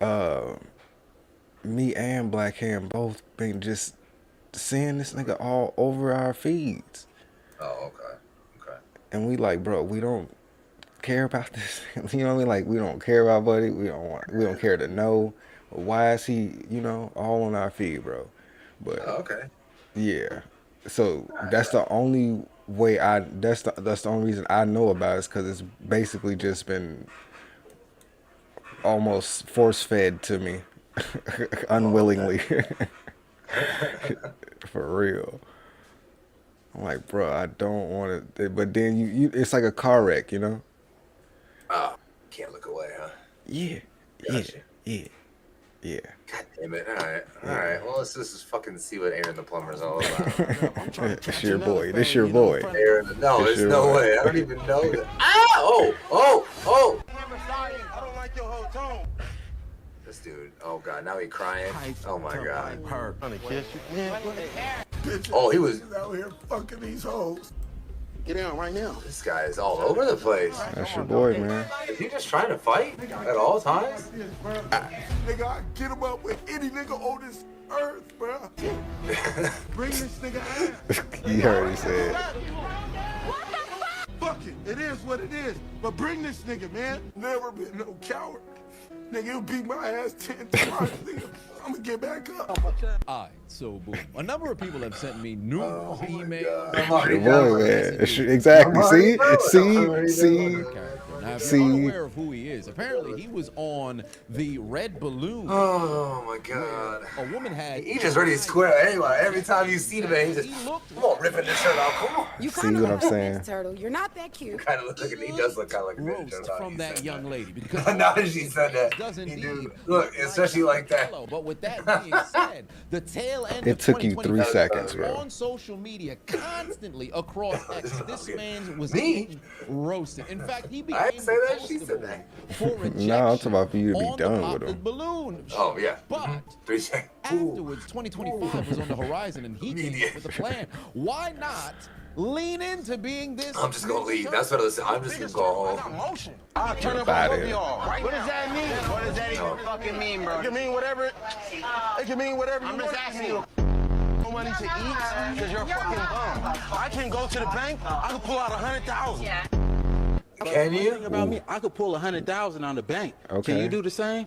uh, me and Black Ham both been just seeing this nigga all over our feeds. Oh, okay. Okay. And we like, bro, we don't care about this. You know what I mean? Like, we don't care about Buddy. We don't care to know. Why is he, all on our feed, bro? But Oh, okay. yeah. So that's the only way that's the only reason I know about it is because it's basically just been almost force fed to me unwillingly. For real. I'm like, bro, I don't want to. But then it's like a car wreck, Oh, can't look away, huh? Yeah, Gotcha. yeah. God damn it. All right. All right. Well, let's just fucking see what Aaron the Plumber's all about. It's your boy. This your boy. Aaron, no, there's no way. I don't even know that. Ah! Oh! I don't like your whole tone. This dude. Oh, God. Now he crying. Oh, my God. Trying to kiss you. Man, Oh, he was. out here fucking these hoes. Get down right now. This guy is all over the place. That's your boy, man. Is he just trying to fight at all times? Nigga, I get him up with any nigga on this earth, bro. Bring this nigga out. You heard he said. Fuck it. It is what it is. But bring this nigga, man. Never been no coward. Nigga, you beat my ass 10 times, nigga. I'm gonna get back up. Alright, so boom. A number of people have sent me numerous emails. I'm Your boy, man. Exactly. See. Now, if you're unaware of who he is, apparently he was on the Red Balloon. Oh, my God. A woman had. He just ready to square anyway. Every time you see the man, he just, come on, ripping the shirt off. Come on. You See kind of what look I'm like a saying? Ninja Turtle. You're not that cute. Kind of look like he does look kind of like a roast ninja. from that young lady because Now that she said that, does he indeed do. Look, especially like that. But with that being said, the tail end It of took you 3 seconds, bro. on social media constantly across X, this man was Me? getting roasted. In fact, he became I didn't say that. She said postable that. for rejection. No, I'm talking about for you to be on the done with Pop him. the Balloon. Oh, yeah. But 3 seconds. Ooh. afterwards, 2025 was on the horizon, and he came up with a plan. Why not lean into being this? I'm just gonna leave. That's what I was saying. I'm just gonna go home. Motion. I'll turn up Outta on here. y'all. What does that mean? What does that even fucking mean, bro? It can mean whatever. It can mean whatever you want. I'm just asking you. No money to eat because you're a fucking bum. I can go to the bank. I can pull out 100,000. Can you? Thing about me, I could pull 100,000 on the bank. Okay. Can you do the same?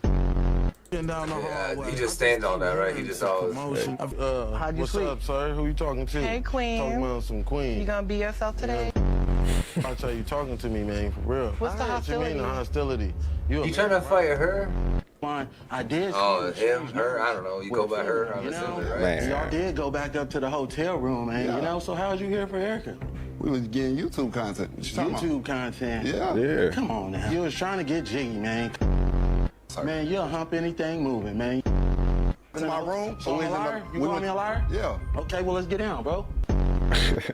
Down the Yeah, he just stand on that, right? He just always. Promotion. How'd you What's sleep? up, sir? Who you talking to? Hey, Queen. Talking about some queen. You gonna be yourself today? I tell you, talking to me, man, for real. What's the What you mean the hostility? You trying to fight her? Fine. I did. Oh, him, her? I don't know. You go by her, I'm You know, assuming, right? Man. y'all did go back up to the hotel room, man. You know, so how'd you hear for Erica? We was getting YouTube content. What you talking YouTube content. about? Yeah. Come on now. You was trying to get jiggy, man. Sorry. Man, you'll hump anything moving, man. To my room. So I'm a liar? You want me a liar? Yeah. Okay, well, let's get down, bro.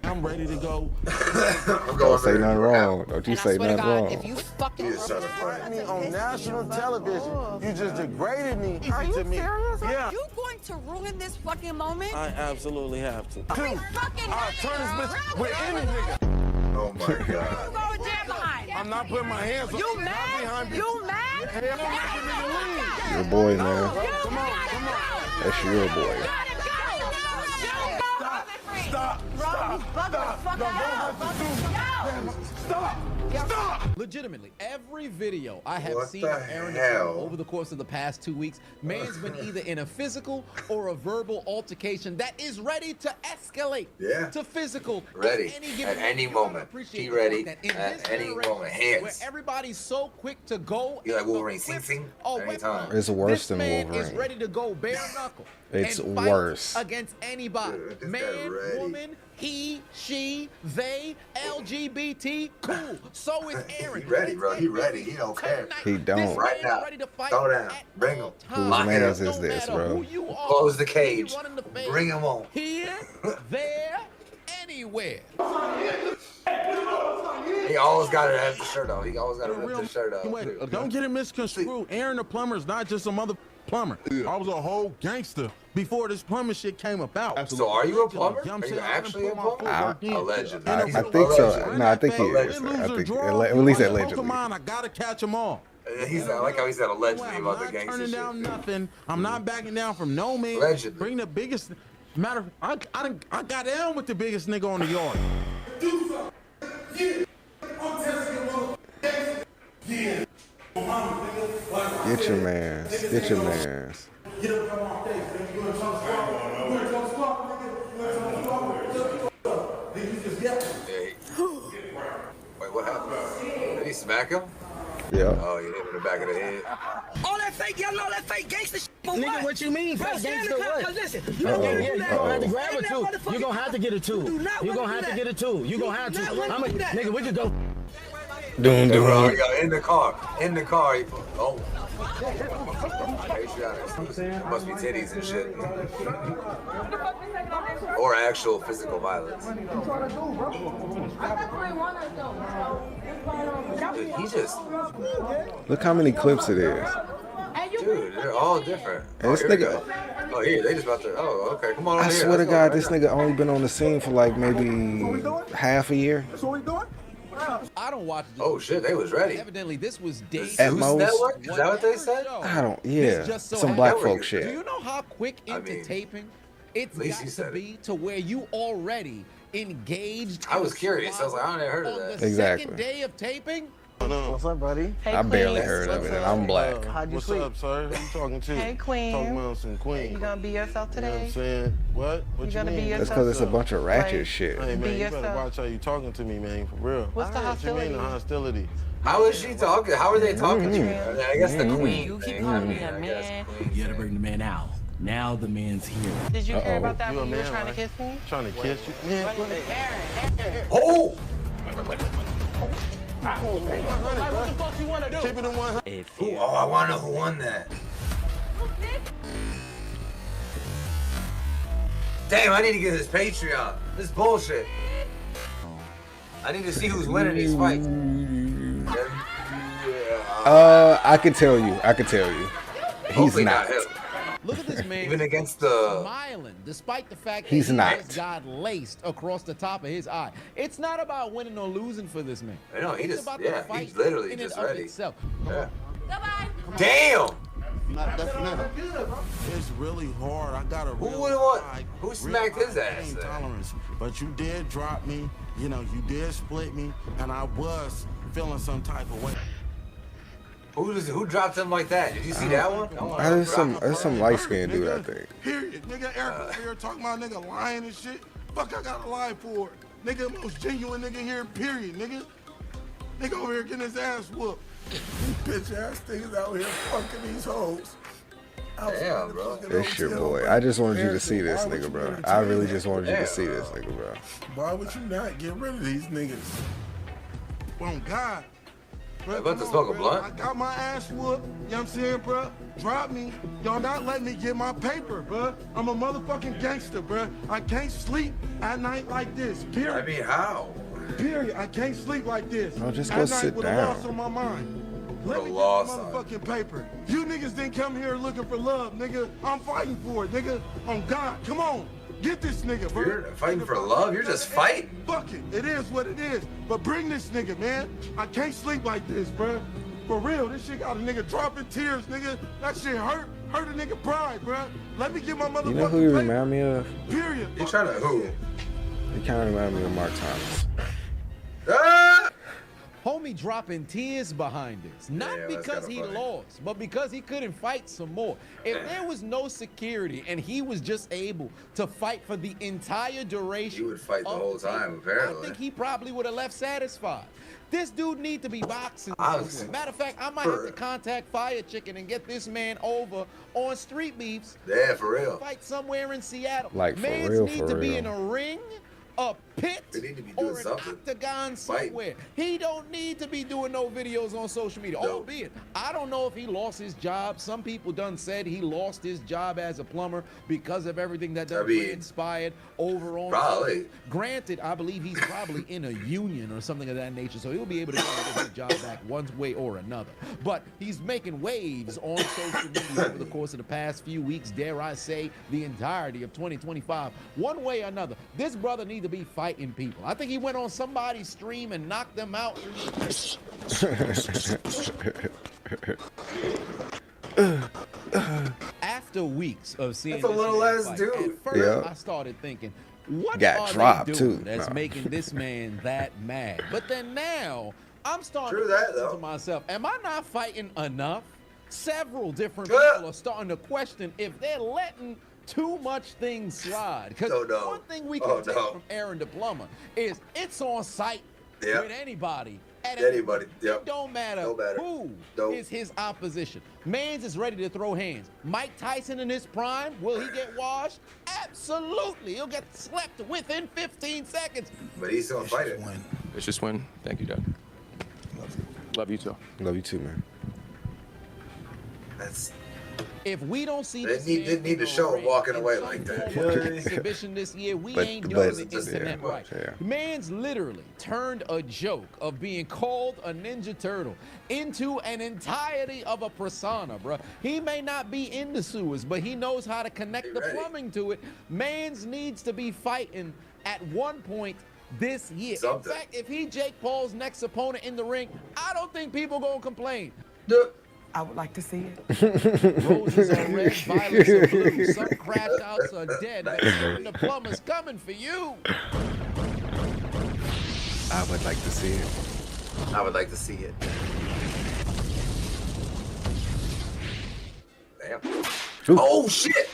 I'm ready to go. I'm Don't going say ready. nothing wrong. Don't you And I say swear to nothing God, wrong. if you fucking He is trying to fight. I mean, on national television, you just degraded me. Are you to me. serious? Yeah. Are you going to ruin this fucking moment? I absolutely have to. We fucking I'll turn this bitch with any nigga. Oh, my God. You go down behind. I'm not putting my hands on You mad? You mad? Hell, I'm not gonna leave. Your boy, man. Come on. That's your boy. Stop. Legitimately, every video I have What seen the of Aaron hell? over the course of the past 2 weeks, man's been either in a physical or a verbal altercation that is ready to escalate Yeah. to physical Ready. at any given At any You gotta moment. appreciate He the ready fact that in at this any generation moment. Hands. Where everybody's so quick to go. You like and Wolverine, equipped sing, a anytime. weapon. It's worse This than man is Wolverine. ready to go bare knuckle. It's and fight worse. against anybody. Dude, this guy Man, ready. woman, he, she, they, LGBT, cool. So is Aaron. He ready, bro. He ready. He don't care. He don't. This Right man is now. ready to fight Throw down. at Bring him. all Whose times. man's No is this, matter bro? who you are, Close the he cage. running the face. Bring him on. Here, there, anywhere. He always got to have the shirt on. He always got to rip the shirt off. Wait, too. don't get it misconstrued. Aaron the plumber is not just a mother plumber. I was a whole gangster before this plumbing shit came about. So are you a plumber? You know what I'm Are you saying? I actually a done put my plumber? foot in. Allegedly. I He's think so. allegedly. No, I think he It is. lose I or think, draw. at least Like allegedly. Pokemon, I gotta catch them all. I like how he said allegedly I'm about the not gangster turning shit. down nothing. I'm not backing down from no man. Allegedly. Bring the biggest. Matter. I got down with the biggest nigga on the yard. Get your mans. Get your mans. Wait, what happened? Did he smack him? Yeah. Oh, you hit him in the back of the head. All that fake, y'all know that fake gangster shit. For Nigga, what you mean? Bro, Fake stand gangster in the car, what? 'cause listen, You you gonna don't have do to that. grab a two. You gonna have to get a two. You gonna have to get a two. You gonna have to. Nigga, we just go. Doom, Hey, bro, doom. he got in the car. In the car. Oh. Patriotic. Must be titties and shit. Or actual physical violence. Dude, he just. Look how many clips it is. Dude, they're all different. And this here we nigga. go. Oh, here, they just about to. Oh, okay. Come on over I here. swear to Let's go God, right this now. nigga only been on the scene for like maybe half a year. I don't watch this. Oh, shit, they was ready. Evidently, this was days. At Zeus most. Network? Is that what they said? I don't. This Yeah, just so some happened- black That folk was- Do shit. you know how quick into mean, taping it's at least got you to said be to where you already engaged? I in was a curious. I was like, I squabble never heard of on that. The Exactly. second day of taping. What's up, buddy? Hey, I barely Queen. heard of it, and What's I'm up? black. How'd you What's sleep? up, sir? Who you talking to? Hey, Queen. Talking about some queen. You gonna be yourself You know what I'm today? saying? What? What You you gonna be mean? yourself? That's because it's a bunch of ratchet Like- shit. Hey, man, Be you better yourself. watch how you talking to me, man, for real. What's the What you mean, the hostility? hostility? How is she talking? How are they talking to you? I guess the queen. You keep thing. calling me I a guess man. queen. You gotta bring the man out. Now the man's here. Did you hear Uh-oh. about that You a when you were man, trying right? to kiss me? Trying to kiss you? Man, what? Oh! What the fuck you wanna do? Keep it in one. Ooh, oh, I want to know who won that. Damn, I need to get this Patreon. This is bullshit. I need to see who's winning these fights. I can tell you. I can tell you. He's Hopefully not. him. Look at this man. Even against the. Smiling, despite the fact that He's he not. just got laced across the top of his eye. It's not about winning or losing for this man. I know, he It's just- about yeah, the fight he's literally in just and of ready. itself. Yeah. Goodbye. Damn! It's really hard. I got a Who real would've won? high- Who real smacked his high ass pain then? tolerance. But you did drop me. You know, you did split me, and I was feeling some type of way. Who dropped him like that? Did you see that one? There's some light skinned dude, I think. Period. Nigga, Eric over here talking about nigga lying and shit. Fuck, I gotta lie for. Nigga, most genuine nigga here, period, nigga. Nigga over here getting his ass whooped. Bitch ass niggas out here fucking these hoes. Damn, bro. It's your boy. I just wanted you to see this nigga, bro. I really just wanted you to see this nigga, bro. Why would you not get rid of these niggas? On God. Bro, About to come smoke a bro. blunt? I got my ass whooped. You know what I'm saying, bro? Drop me. Y'all not letting me get my paper, bro. I'm a motherfucking gangster, bro. I can't sleep at night like this, period. I mean, how? Period. I can't sleep like this. No, just at go night sit with down. a loss on my mind. Let a me loss get on my motherfucking paper. You niggas didn't come here looking for love, nigga. I'm fighting for it, nigga. On God, come on. Get this nigga, bro. You're fighting Nigga, for fuck love? it. You're just fighting? Fuck it. It is what it is. But bring this nigga, man. I can't sleep like this, bro. For real, this shit got a nigga dropping tears, nigga. That shit hurt a nigga pride, bro. Let me get my motherfucking You know who you paper. remind me of? Period. You trying to who? You kind of remind me of Mark Thomas. Ah! Homie dropping tears behind this. Not Yeah, that's because kinda he funny. lost, but because he couldn't fight some more. If there was no security and he was just able to fight for the entire duration, He would fight the of whole the time, tape, apparently. I think he probably would have left satisfied. This dude need to be boxing Honestly. somewhere. Matter of fact, I might have to contact Fire Chicken and get this man over on Street Beefs. Yeah, for real. Fight somewhere in Seattle. Like, for Mans real, need for to be real. in a ring, a pit, They need to be doing or an something. octagon Fighting. somewhere. He don't need to be doing no videos on social media. No. Albeit, I don't know if he lost his job. Some people done said he lost his job as a plumber because of everything that done transpired over on. Probably. Granted, I believe he's probably in a union or something of that nature, so he'll be able to get his job back one way or another. But he's making waves on social media over the course of the past few weeks, dare I say, the entirety of 2025. One way or another, this brother need to be fighting fighting people. I think he went on somebody's stream and knocked them out. After weeks of seeing That's a this little man ass fight, dude. at first Yeah. I started thinking, what Got are dropped, they doing too. that's No. making this man that mad? But then now I'm starting True to that, question though. to myself, am I not fighting enough? Several different Yeah. people are starting to question if they're letting too much things slide. Because Oh, no. one thing we can Oh, take no. from Aaron the Plumber is it's on site Yeah. with anybody. At Anybody, It yep. don't matter, Don't matter. who Nope. is his opposition. Mans is ready to throw hands. Mike Tyson in his prime, will he get washed? Absolutely. He'll get slept within 15 seconds. But he's gonna fight it. It's just win. Thank you, Doug. Love you too. Love you too, man. That's If we don't see They this need- man they need in to a show him ring walking in away some like that. form of exhibition this year, we But- ain't but- doing the just- internet yeah, right. yeah. Man's literally turned a joke of being called a Ninja Turtle into an entirety of a persona, bro. He may not be in the sewers, but he knows how to connect He the ready. plumbing to it. Man's needs to be fighting at one point this year. Something. In fact, if he Jake Paul's next opponent in the ring, I don't think people gonna complain. I would like to see it. Roses are red, violets are blue. Some crash outs are dead. But even the plumber's coming for you. I would like to see it. I would like to see it. Damn. Oh shit!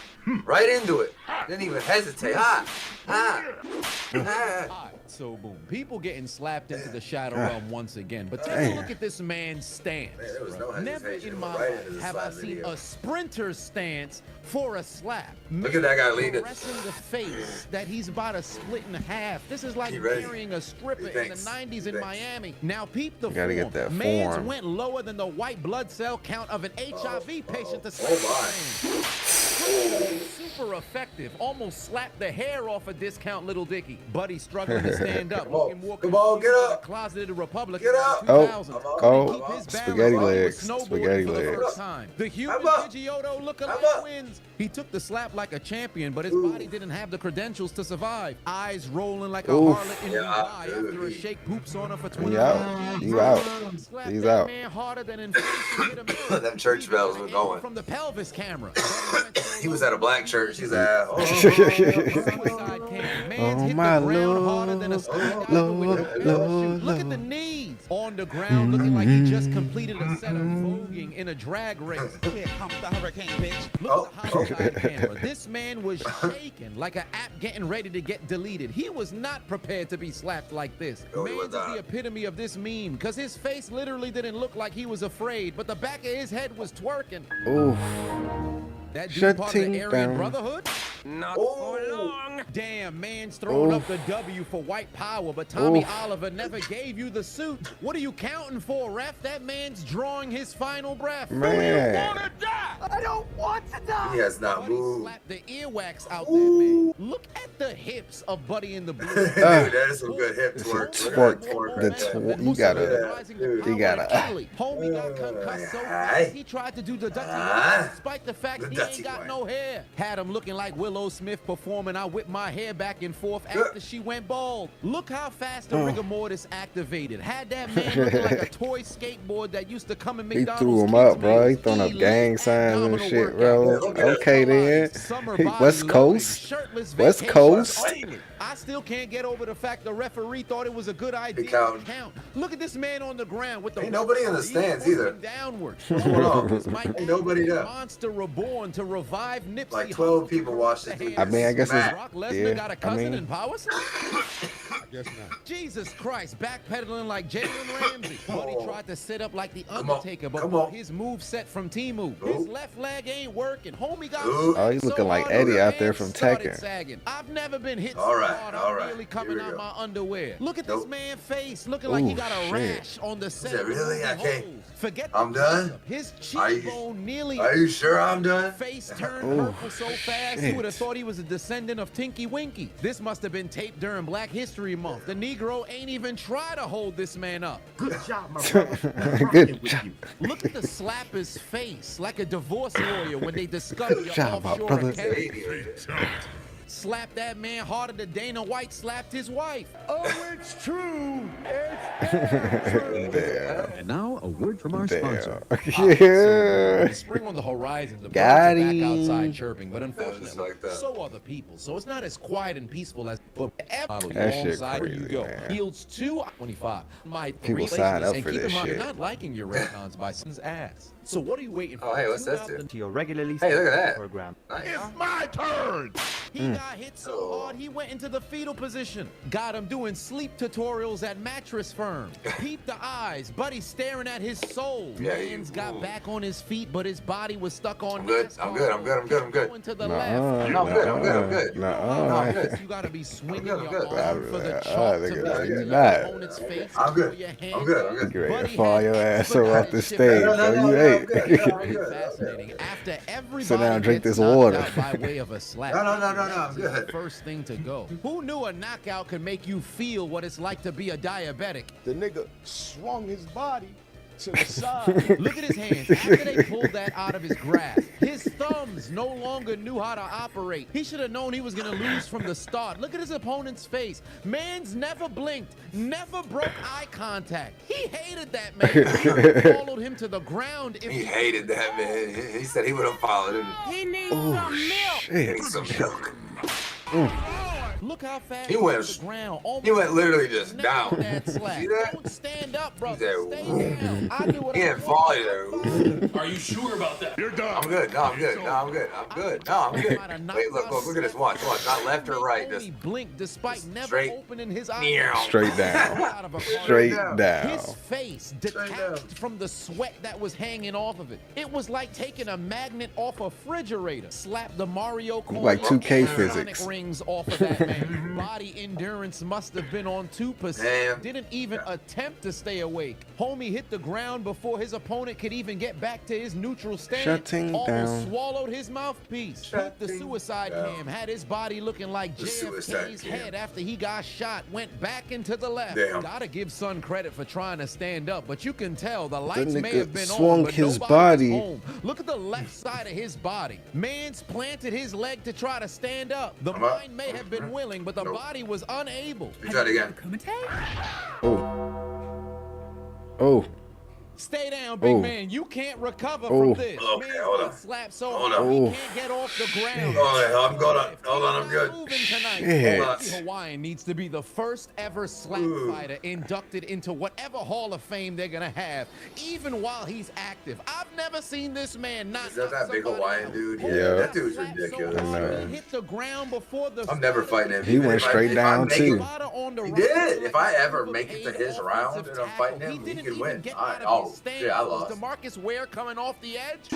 Right into it. Didn't even hesitate. All right, so boom. People getting slapped into the shadow realm once again. But take a Damn. look at this man's stance. Man, there was no bro. Never hesitation. in my Right into life the have I slap seen video. a sprinter's stance for a slap. Look at that guy leaning. Caressing the face that he's about to split in half. This is like He ready. burying a stripper He in the thinks. 90s He in thinks. Miami. Now peep the Gotta form. get that Mans form. went lower than the white blood cell count of an HIV patient to slap Oh, the man. Super effective. Almost slapped the hair off a discount little Dicky. Buddy struggling to stand up. Come on. Looking more Come on, get confused than up. a closeted Republican Get in up. the Oh. 2000s. Oh. Couldn't keep his balance Spaghetti while he was legs. snowboarding Spaghetti for the legs. first time. The human I'm up. Pidgeotto I'm lookalike up. wins. He took the slap like a champion, but his body didn't have the credentials to survive. Eyes rolling like a Oof. harlot in Yeah, Dubai dude. after a shake poops on her for 20 You out. You out. Slapped He's that out. man harder than inflation hit a mirror. Them church He bells got were an angle going. From the pelvis camera. He was at a black church. He's at. Suicide cam. Man's Oh hit my the ground harder than a Lord, skydiver with a Lord, parachute. Lord, Look at the Lord. knees. On the ground looking like he just completed a set of voguing in a drag race. Here comes the hurricane, bitch. Look at the homicide camera. This man was shaking like an app getting ready to get deleted. He was not prepared to be slapped like this. No, he Man's was is not. the epitome of this meme because his face literally didn't look like he was afraid, but the back of his head was twerking. Ooh. That dude part of the Shutting Aryan down. Brotherhood? Not Oh. for long. Damn, man's throwing up Oof. the W for white power, but Tommy Oof. Oliver never gave you the suit. What are you counting for, ref? That man's drawing his final breath. Man. I don't want to die. He has not Buddy moved. slapped the earwax out there, man. Look at the hips of Buddy in the Blue. Dude, that is some good hip twerk. Twerk. The you gotta. Yeah, you gotta- Homie got concussed so Aye. fast, he tried to do the Dutty Aye. Wine, despite the fact The he Dutty ain't got Wine. no hair. Had him looking like Willow Smith performing I Whip My Hair Back and Forth after she went bald. Look how fast the rigor mortis activated. Had that man looking like a toy skateboard that used to come in He McDonald's. threw him kids' up, bro. He meals. throwing up Elite gang signs and abdominal shit, workout. bro. Look at that. Okay then. Summer He- body West loading, Coast. shirtless West vacation Coast. only. I still can't get over the fact the referee thought it was a good idea counting. to count. Look at this man on the ground with the Ain't nobody in the He's stands pointing either. Downward. on. This might Ain't nobody be there. Monster Reborn to revive Nipsey. Like 12 Hussle. people watched it. I mean, I guess it's- Brock Lesnar yeah, got a I cousin mean- in power. I guess not. Jesus Christ, backpedaling like Jalen Ramsey. But he tried to set up like the Come on, Undertaker, but come on. his move set from Timu. Ooh. His left leg ain't working. Homie got Ooh. Oh, he's so looking like hard Eddie his out there hands from started Tekken. sagging. I've never been hit All so right, hard. all I'm right. nearly Here coming we out go. my underwear. Look at Nope. this man's face, looking like he Ooh, got a shit. rash on the set. that of the really? movie I can't- Holes. Forget I'm the done? close-up. His Are you- cheekbone nearly Are you sure I'm done? face turned Oh, purple so fast you shit. would have thought he was a descendant of Tinky Winky. This must have been taped during Black History Month. The Negro ain't even try to hold this man up. Good job, my brother. I'm Good rocking with job. you. Look at the slapper's face, like a divorce lawyer when they discover Good your job, my offshore brother. account. Slapped that man harder than Dana White slapped his wife. Oh, it's true. It's Damn. And now a word from our sponsor. Yeah. Spring on the horizon, the birds Got are back him. outside chirping, but Just unfortunately, like that. so are the people. So it's not as quiet and peaceful as but That shit alongside crazy, you go. man. Yields 225. My People sign up for keep this in mind, shit. you're not liking your Raycons by son's ass. So what are you waiting for? Oh, hey, what's this do? to your regularly Hey, look at that. program. Nice. My turn. He got hit so hard he went into the fetal position. Got him doing sleep tutorials at mattress firm. Peep the eyes, buddy staring at his soul. Yeah, Man's got back on his feet, but his body was stuck on. I'm good. I'm good. I'm good. I'm good. I'm good. Going to the Nuh-uh, left. No, I'm good. I'm good. I'm good. Nuh-uh. I'm good. You gotta be swinging good, I'm your good. arm for the Nah, chalk to nigga, be nah, into you your not. opponent's face. I'm good. Your hand. I'm good. I'm good. Get ready Buddy to fall had your ass expedited up off the shit. stage. No, So no, you no, I'm ate. good. No, I'm good. Fascinating. After everybody Sit down and drink gets this knocked water. out by way of a slap. No, I'm This is the good. first thing to go. Who knew a knockout could make you feel what it's like to be a diabetic? The nigga swung his body to the side. Look at his hands. After they pulled that out of his grasp, his thumbs no longer knew how to operate. He should have known he was going to lose from the start. Look at his opponent's face. Man's never blinked, never broke eye contact. He hated that man. He followed him to the ground. If He hated that, man. He said he would have followed him. He needs some milk. He Shit. needs some milk. Look how fast He went- to the ground. He went literally just Never down. that slap. See that? Don't stand up, bro. He said, Stay down. I knew what He I didn't was fall doing. either. Are you sure about that? You're done. I'm good. No, I'm good. No, I'm good. I'm good. No, I'm good. Wait, look at this. Watch. Not left or right. Just Only blinked despite never straight. opening his eyes. Meow. Straight down. Out of a corner. Straight down. down. His face detached from the sweat that was hanging off of it. It was like taking a magnet off a refrigerator. Slap the Mario Kart Like 2K Sonic physics. rings off of that man. Body endurance must have been on 2%. Damn. Didn't even attempt to stay awake. Homie hit the ground before his opponent could even get back to his neutral stance. Shutting Almost down. swallowed his mouthpiece. Hit the suicide cam. Had his body looking like The suicide JFK's cam. head after he got shot. Went back into the left. Damn. Gotta give Son credit for trying to stand up, but you can tell the lights may nigga have been swung on, but his nobody body. was home. Look at the left side of his body. Man's planted his leg to try to stand up. The I'm up. mind may have been willing, but the Nope. body was unable. You try it again. Oh. Stay down, big Oh. man. You can't recover Oh. from this. Okay, Man's hold been on. slapped so Hold hard on. he Oh. can't get off the ground. I'm good. Hold on, I'm good. Moving tonight. Shit. Rocky Hawaiian needs to be the first ever slap fighter inducted into whatever Hall of Fame they're gonna have, even while he's active. I've never seen this man not. Is that knock big somebody Hawaiian out. dude? Yeah. That dude's Slapped so ridiculous. hard I know. he hit the ground before the. I'm never fighting him. He Even went if I- straight if I down, make too. it- He did. If I ever make it to his round and I'm fighting him, he can win. Shit, I lost. DeMarcus Ware coming off the edge.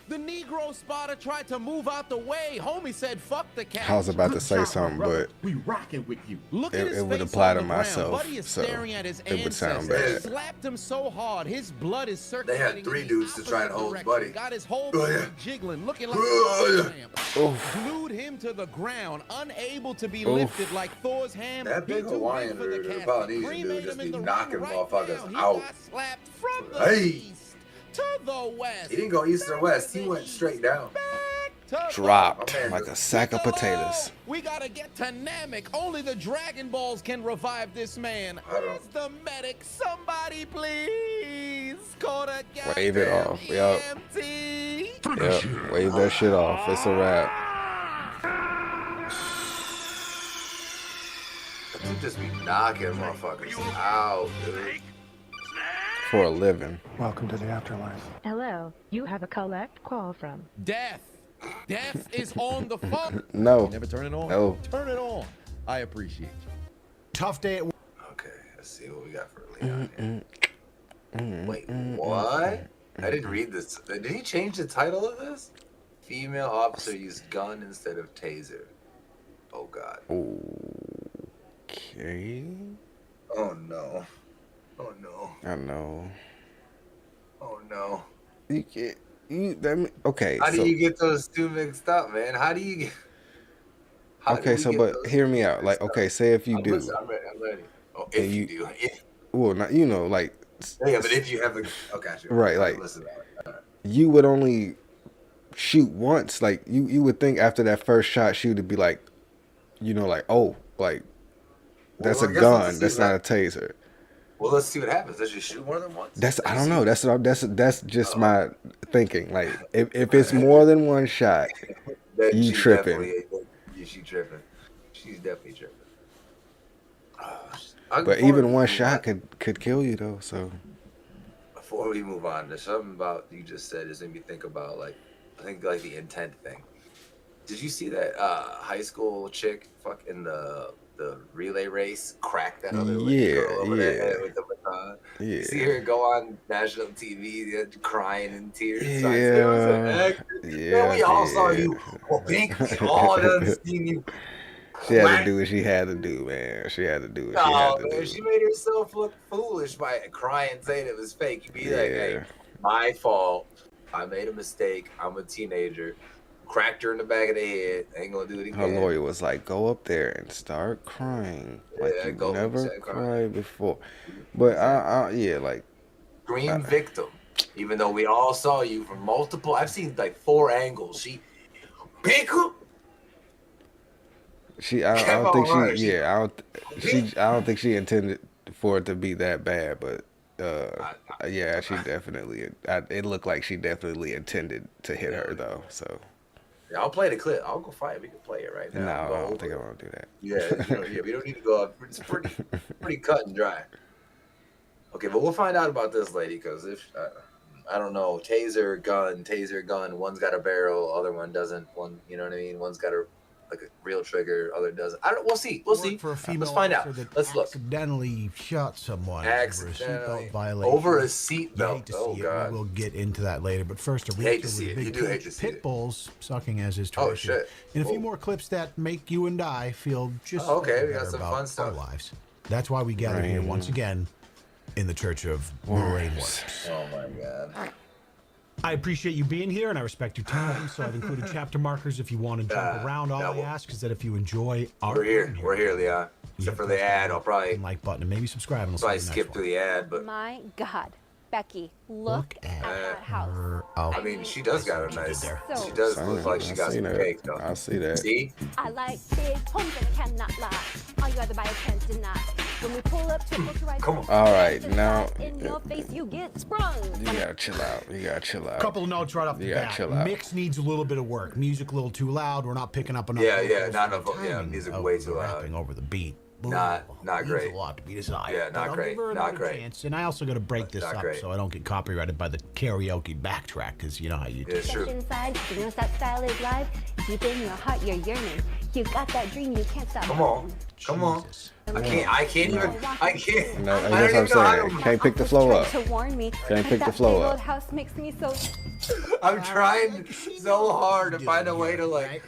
The Negro spotter tried to move out the way. Homie said, "Fuck the cat." I was about to say something, but We rocking with you. Look at it his would face apply on to the ground. myself, Buddy is so staring at his it would sound ancestors. bad. Slapped him so hard, his blood is They circulating. had three in the dudes to try and opposite hold direction. Buddy. Got his whole Oh, body yeah. jiggling, looking like Oh, a yeah. lamp. Oof. Glued him to the ground, unable to be Oof. lifted like Thor's hammer. That He big too Hawaiian for the dude, the casket. Polynesian Cremated dude, just him in be the knocking ring motherfuckers now. He out. got slapped from the Hey. east to the west. He didn't go east or west. He went straight down. dropped My man like just- a sack of potatoes. We gotta get to Namek. Only the Dragon Balls can revive this man. I don't- Where's the medic? Somebody please. Call the Wave it goddamn off. Yup. EMT. Yep. Wave that shit off. It's a wrap. You just be knocking motherfuckers out, dude. For a living. Welcome to the afterlife. Hello, you have a collect call from. Death. Death is on the phone. No. Never turn it on. No. Turn it on. I appreciate you. Tough day at work. Okay, let's see what we got for Leon here. Wait, what? I didn't read this. Did he change the title of this? Female officer used gun instead of taser. Oh God. Okay. Oh no. Oh no. I know. Oh no. You can't. Okay. How so, do you get those two mixed up, man? How do you get? how do Okay, we so get but those hear two me out. Like, mixed up? okay, say if you do. Listen, I'm ready. Oh, And if you you- do. If, Well, not like. yeah, but if you have a. Okay, sure. Right, like- Listen. All right. You would only shoot once. Like you would think after that first shot, she would be like, you know, like, oh, like that's Well, a I guess let's gun. see That's what not a taser. Well, let's see what happens. Does she shoot more than once? That's Have I you don't seen know. it? That's just my thinking. Like if it's more than one shot, Then you she's tripping. she's tripping. She's definitely tripping. Before But even we one move shot on- could kill you though. So Before we move on, there's something about you just said is made me think about like I think like the intent thing. Did you see that high school chick fuck in the relay race crack that other girl over the head with the baton? Yeah. You see her go on national TV crying in tears. Yeah. Man, we all saw you. Well, Pink, we all done seen you. She had to do what she had to do, man. She had to do what she had No, to man, do. she made herself look foolish by crying, saying it was fake. You be like, hey, Yeah. my fault. I made a mistake. I'm a teenager. Cracked her in the back of the head. Ain't gonna do it again. Her lawyer was like, "Go up there and start crying like Yeah, you go never start crying. cried before." But yeah, like Scream victim. Even though we all saw you from multiple, I've seen like 4 angles. She, Pink. I don't think I don't think she intended for it to be that bad, but yeah, she definitely. It looked like she definitely intended to hit her though. So Yeah, I'll play the clip. I'll go find it. We can play it right no, now. I don't think I want to do that. Yeah, we don't need to go up. It's pretty cut and dry. Okay, but we'll find out about this lady because if I don't know, taser gun. One's got a barrel, other one doesn't. One, you know what I mean? One's got a real trigger, other doesn't. I don't. We'll see. We'll see. For a female Let's find out. officer that Let's look. accidentally shot someone over a seatbelt violation. Over a You seatbelt. hate to Oh see God. it. We'll get into that later. But first, a You hate realtor to see with a it. You big do hate to see pit it. bulls sucking as his Oh, tradition. shit. And a few more clips that make you and I feel just Okay, we better got some about fun stuff. our lives. That's why we gather here once again in the Church of Brainworms. Oh my God. I appreciate you being here and I respect your time, so I've included chapter markers if you want to jump around. All I ask is that if you enjoy our We're here, Leon. Except for the ad, I'll probably like button and maybe subscribe and we'll probably see you skip next through the ad, but My God, Becky, look at that house. I mean, she does got a nice. She does look like she got some cake, though. I see that. See? I like big homes and I cannot lie. All you other buyers can't deny. When we pull up to a motorized Come on. All right, now in your face, you get sprung. you gotta chill out. You gotta chill out. Couple of notes right off the You gotta bat. chill out. Mix needs a little bit of work. Music a little too loud. We're not picking up enough. Yeah, vocals. not enough. The Yeah, timing music of way too the loud. rapping over the beat. Not Leaves great. A lot to be desired. Yeah, But not I'll great. give her Not another great. chance. And I also got to break this Not up great. so I don't get copyrighted by the karaoke backtrack because you know how you do. Yeah, sure. Inside, you know that style is live. Deep in your heart, you're yearning. You got that dream, you can't stop. Come on. Come on. I can't even. I can't. No, I don't that's what I'm even know how saying. to. Can't pick the flow up. To warn me. Can't pick the that flow big up. old house makes me so. I'm trying so hard to find a way to like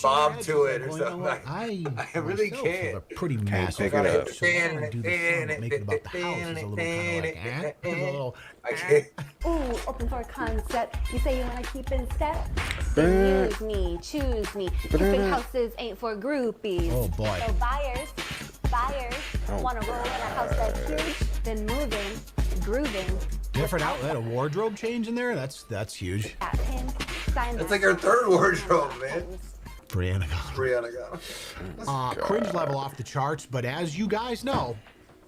bob to it or something. I really can't. Pretty massive. pick it up. So I don't do the song, but make it about the house is a little kind of like, It's a little, I can't. Ooh, open for a concept. You say you wanna keep in step? Then use me, choose me. Big houses ain't for groupies. Oh, boy. So buyers wanna roll in a house that's huge, then moving, grooving. different outlet, a wardrobe change in there. That's huge. At him, sign That's that like our third wardrobe, man. Brianna got cringe level off the charts, but as you guys know,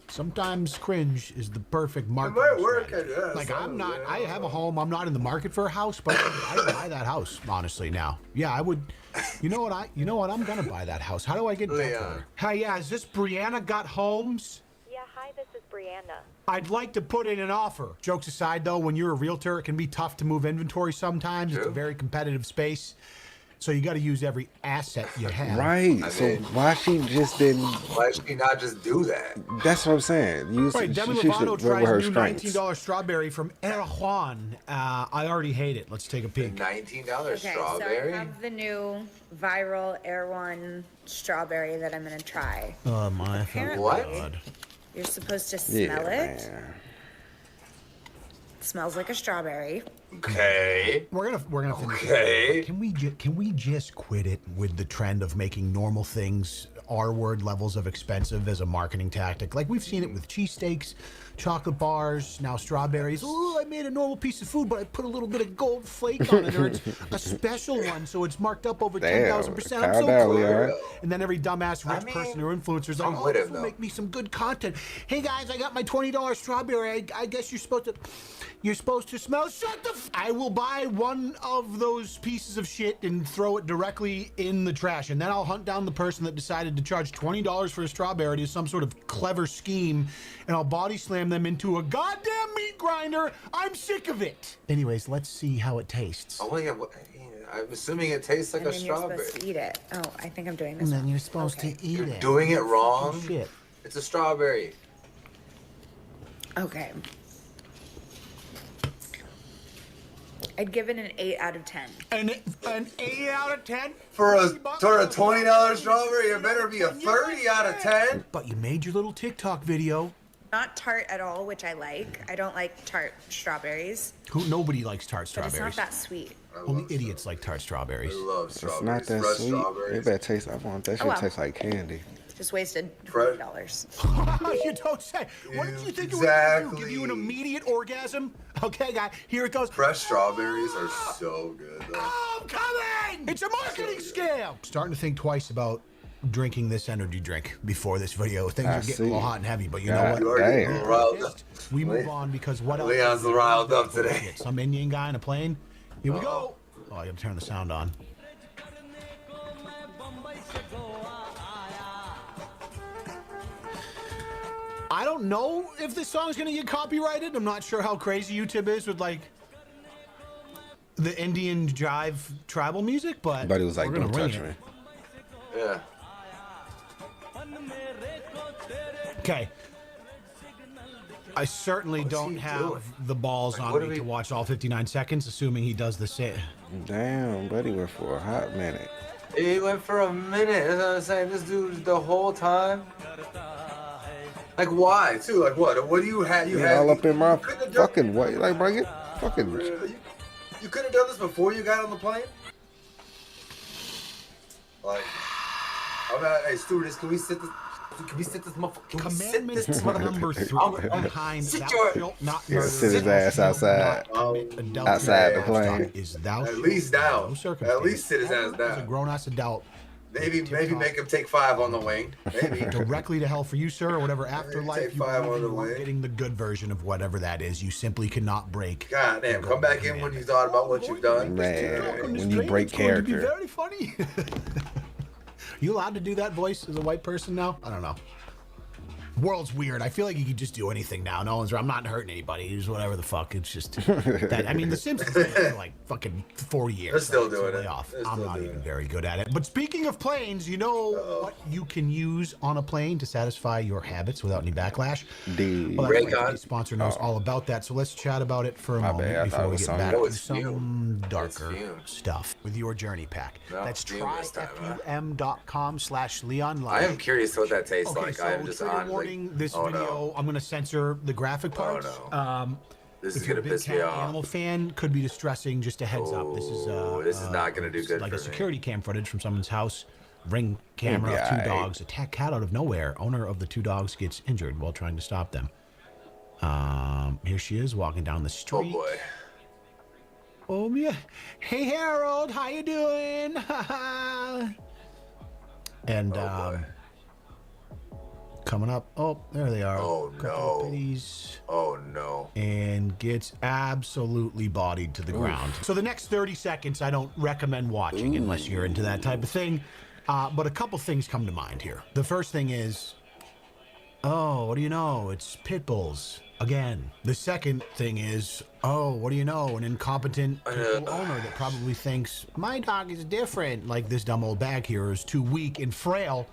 sometimes cringe is the perfect market. might work, I guess. Like I I'm don't not. know. I have a home. I'm not in the market for a house, but I'd buy that house honestly now. Yeah, I would. You know what? You know what? I'm gonna buy that house. How do I get in touch with her? Hi, yeah. Is this Brianna Got Homes? Yeah, hi, this is Brianna. I'd like to put in an offer. Jokes aside, though, when you're a realtor, it can be tough to move inventory sometimes. It's a very competitive space. So you got to use every asset you have. Right. So why she just didn't? Why should she not just do that? That's what I'm saying. Right, Demi she Lovato should work tries with her new strengths. $19 strawberry from Erjuan. I already hate it. Let's take a peek. $19 Okay, strawberry? so I have the new viral Air One strawberry that I'm gonna try. Oh my Apparently, God. You're supposed to Yeah, smell it. man. It smells like a strawberry. Okay. We're gonna finish. Okay. Can we just quit it with the trend of making normal things R-word levels of expensive as a marketing tactic? Like we've seen it with cheesesteaks, chocolate bars, now strawberries. Oh, I made a normal piece of food, but I put a little bit of gold flake on it, or it's a special one, so it's marked up over 10,000%. I'm so cool. And then every dumbass rich person or influencer's like, oh, this will make me some good content. Hey guys, I got my $20 strawberry. I guess you're supposed to smell. Shut the I will buy one of those pieces of shit and throw it directly in the trash, and then I'll hunt down the person that decided to charge $20 for a strawberry as some sort of clever scheme, and I'll body slam them into a goddamn meat grinder. I'm sick of it. Anyways, let's see how it tastes. Oh yeah, I'm assuming it tastes like a strawberry. You're supposed to eat it. Oh, I think I'm doing this. And then wrong. you're supposed to eat You're it. doing it wrong. Shit. It's a strawberry. Okay. I'd give it an 8 out of 10. An 8 out of 10? For a $20 strawberry, it better be a 30 out of 10. But you made your little TikTok video. Not tart at all, which I like. I don't like tart strawberries. Nobody likes tart But strawberries. it's not that sweet. Only idiots like tart strawberries. I love It's strawberries. not that Fresh sweet. strawberries. It better taste. I want that shit well. taste like candy. Just wasted $20. You don't say. What did you think it was going to do? Give you an immediate orgasm? Okay, guy, here it goes. Fresh strawberries are so good, though. Oh, I'm coming! It's a marketing scam! Starting to think twice about drinking this energy drink before this video. Things are getting a little hot and heavy, but you know what? You are getting a little riled up. We move on because what else? Leon's riled up today. Some Indian guy on a plane. Here we go. Oh, I gotta turn the sound on. I don't know if this song's gonna get copyrighted. I'm not sure how crazy YouTube is with like the Indian jive tribal music, but But it was like, don't touch me. Yeah. Okay. I certainly don't have the balls on me to watch all 59 seconds, assuming he does the same. Damn, buddy went for a hot minute. He went for a minute. That's what I'm saying. This dude the whole time. Like why too? Like what? What do you have? You had all up in my fucking way. Like, bro, get fucking. You could have done this before you got on the plane. Like, I'm not. Hey, stewardess, can we sit this? Can we sit this motherfucker? Can we sit this motherfucker? Number 3 behind sit thou your shalt not Yeah, murder. sit his ass outside. Outside the plane. Is thou At least down. No At least sit his ass As a down. grown ass adult. Maybe make him take 5 on the wing. Maybe. Directly to hell for you, sir, or whatever afterlife take you 5 on the are way. getting the good version of whatever that is. You simply cannot break. God damn, come back in when you thought about what you've done. Man, when you break character. Very funny. You allowed to do that voice as a white person now? I don't know. World's weird. I feel like you could just do anything now. No one's. I'm not hurting anybody. It's whatever the fuck. It's just that. I mean, The Simpsons did it for like fucking 40 years. They're still It's doing way it. off. They're I'm still not doing even it. very good at it. But speaking of planes, you know what you can use on a plane to satisfy your habits without any backlash? Well, that's why today's sponsor knows all about that. So let's chat about it for a moment bad. I thought before it we was get something back else. to some darker stuff with your journey pack. No, That's fume this time, huh? tryfum.com/LeonLive. I am curious what that tastes Okay, like. so I am just trigger honestly. warning, this Oh, video, no. I'm going to censor the graphic parts. no. This is if you're gonna a big piss me cat off. animal fan, could be distressing. Just a heads up. This is not gonna do good like for a me. security cam footage from someone's house. Ring camera of 2 Yeah, dogs attack cat out of nowhere. Owner of the 2 dogs gets injured while trying to stop them. Here she is walking down the street. Oh boy. Oh yeah. Hey Harold, how you doing? And coming up. Oh, there they are. Oh Couple no. pitties. Oh no. And gets absolutely bodied to the ground. So the next 30 seconds I don't recommend watching unless you're into that type of thing. But a couple things come to mind here. The first thing is, oh, what do you know? It's pit bulls again. The second thing is, oh, what do you know? An incompetent pit bull owner that probably thinks my dog is different. Like this dumb old bag here is too weak and frail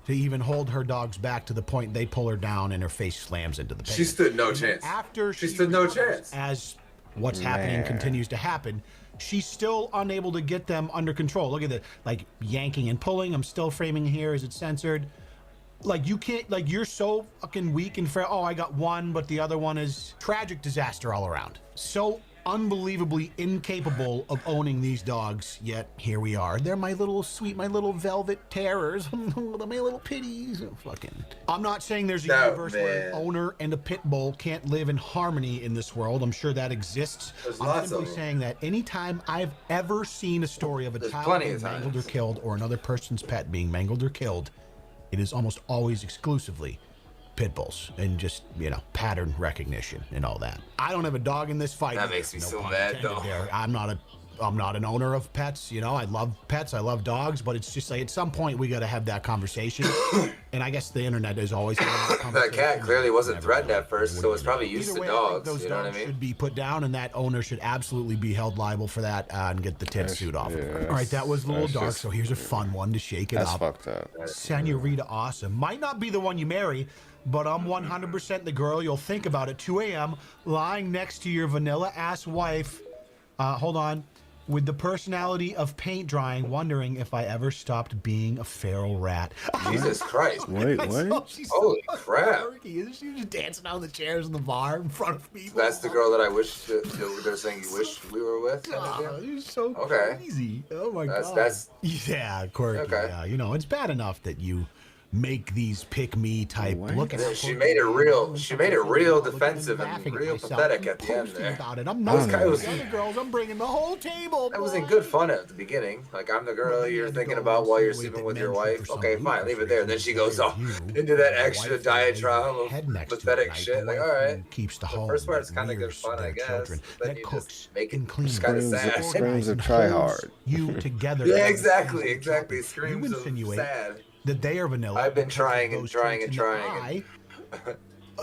to even hold her dogs back to the point they pull her down and her face slams into the pavement. She stood no chance. After she stood no chance. As what's happening continues to happen, she's still unable to get them under control. Look at the like yanking and pulling. I'm still framing here. Is it censored? Like you can't. Like you're so fucking weak and frail. Oh, I got one, but the other one is tragic disaster all around. So unbelievably incapable of owning these dogs, yet here we are. They're my little sweet, my little velvet terrors, my little pitties. Fucking. I'm not saying there's a universe where an owner and a pit bull can't live in harmony in this world. I'm sure that exists. I'm simply saying that anytime I've ever seen a story of a child being mangled or killed, or another person's pet being mangled or killed, it is almost always exclusively pit bulls, and just, you know, pattern recognition and all that. I don't have a dog in this fight. That makes me so mad, though. I'm not an owner of pets, you know. I love pets, I love dogs, but it's just like at some point we got to have that conversation. And I guess the internet is always that cat clearly wasn't threatened at first, so it's probably used to dogs. Those you know dogs what I mean? should be put down, and that owner should absolutely be held liable for that and get the tit suit off. All right, that was a little dark, so here's a fun one to shake it that's up. Fucked up. Senorita Awesome might not be the one you marry, but I'm 100% the girl you'll think about at 2 a.m. lying next to your vanilla-ass wife, hold on, with the personality of paint drying, wondering if I ever stopped being a feral rat. Jesus Christ. Wait, what? Holy crap. Isn't she just dancing on the chairs in the bar in front of people? That's the girl that I wish they're saying you wish we were with? Oh, you're so crazy. Oh, my God. That's yeah, quirky. Okay. Yeah, you know, it's bad enough that you make these pick-me type look at she made it real defensive and real pathetic at the end there. About it. I'm not the girls. I'm bringing the whole table. That was in good fun at the beginning. Like, I'm the girl you're thinking about while you're sleeping with your wife. Okay, fine, leave it there. And then she goes off into that extra diatribe of pathetic shit. Like, all right. Keeps the home. First part's kind of good fun, I guess. Then you just make it kind of sad. Screams of try hard. You together. Yeah, exactly. Screams of sad. That they are vanilla. I've been trying.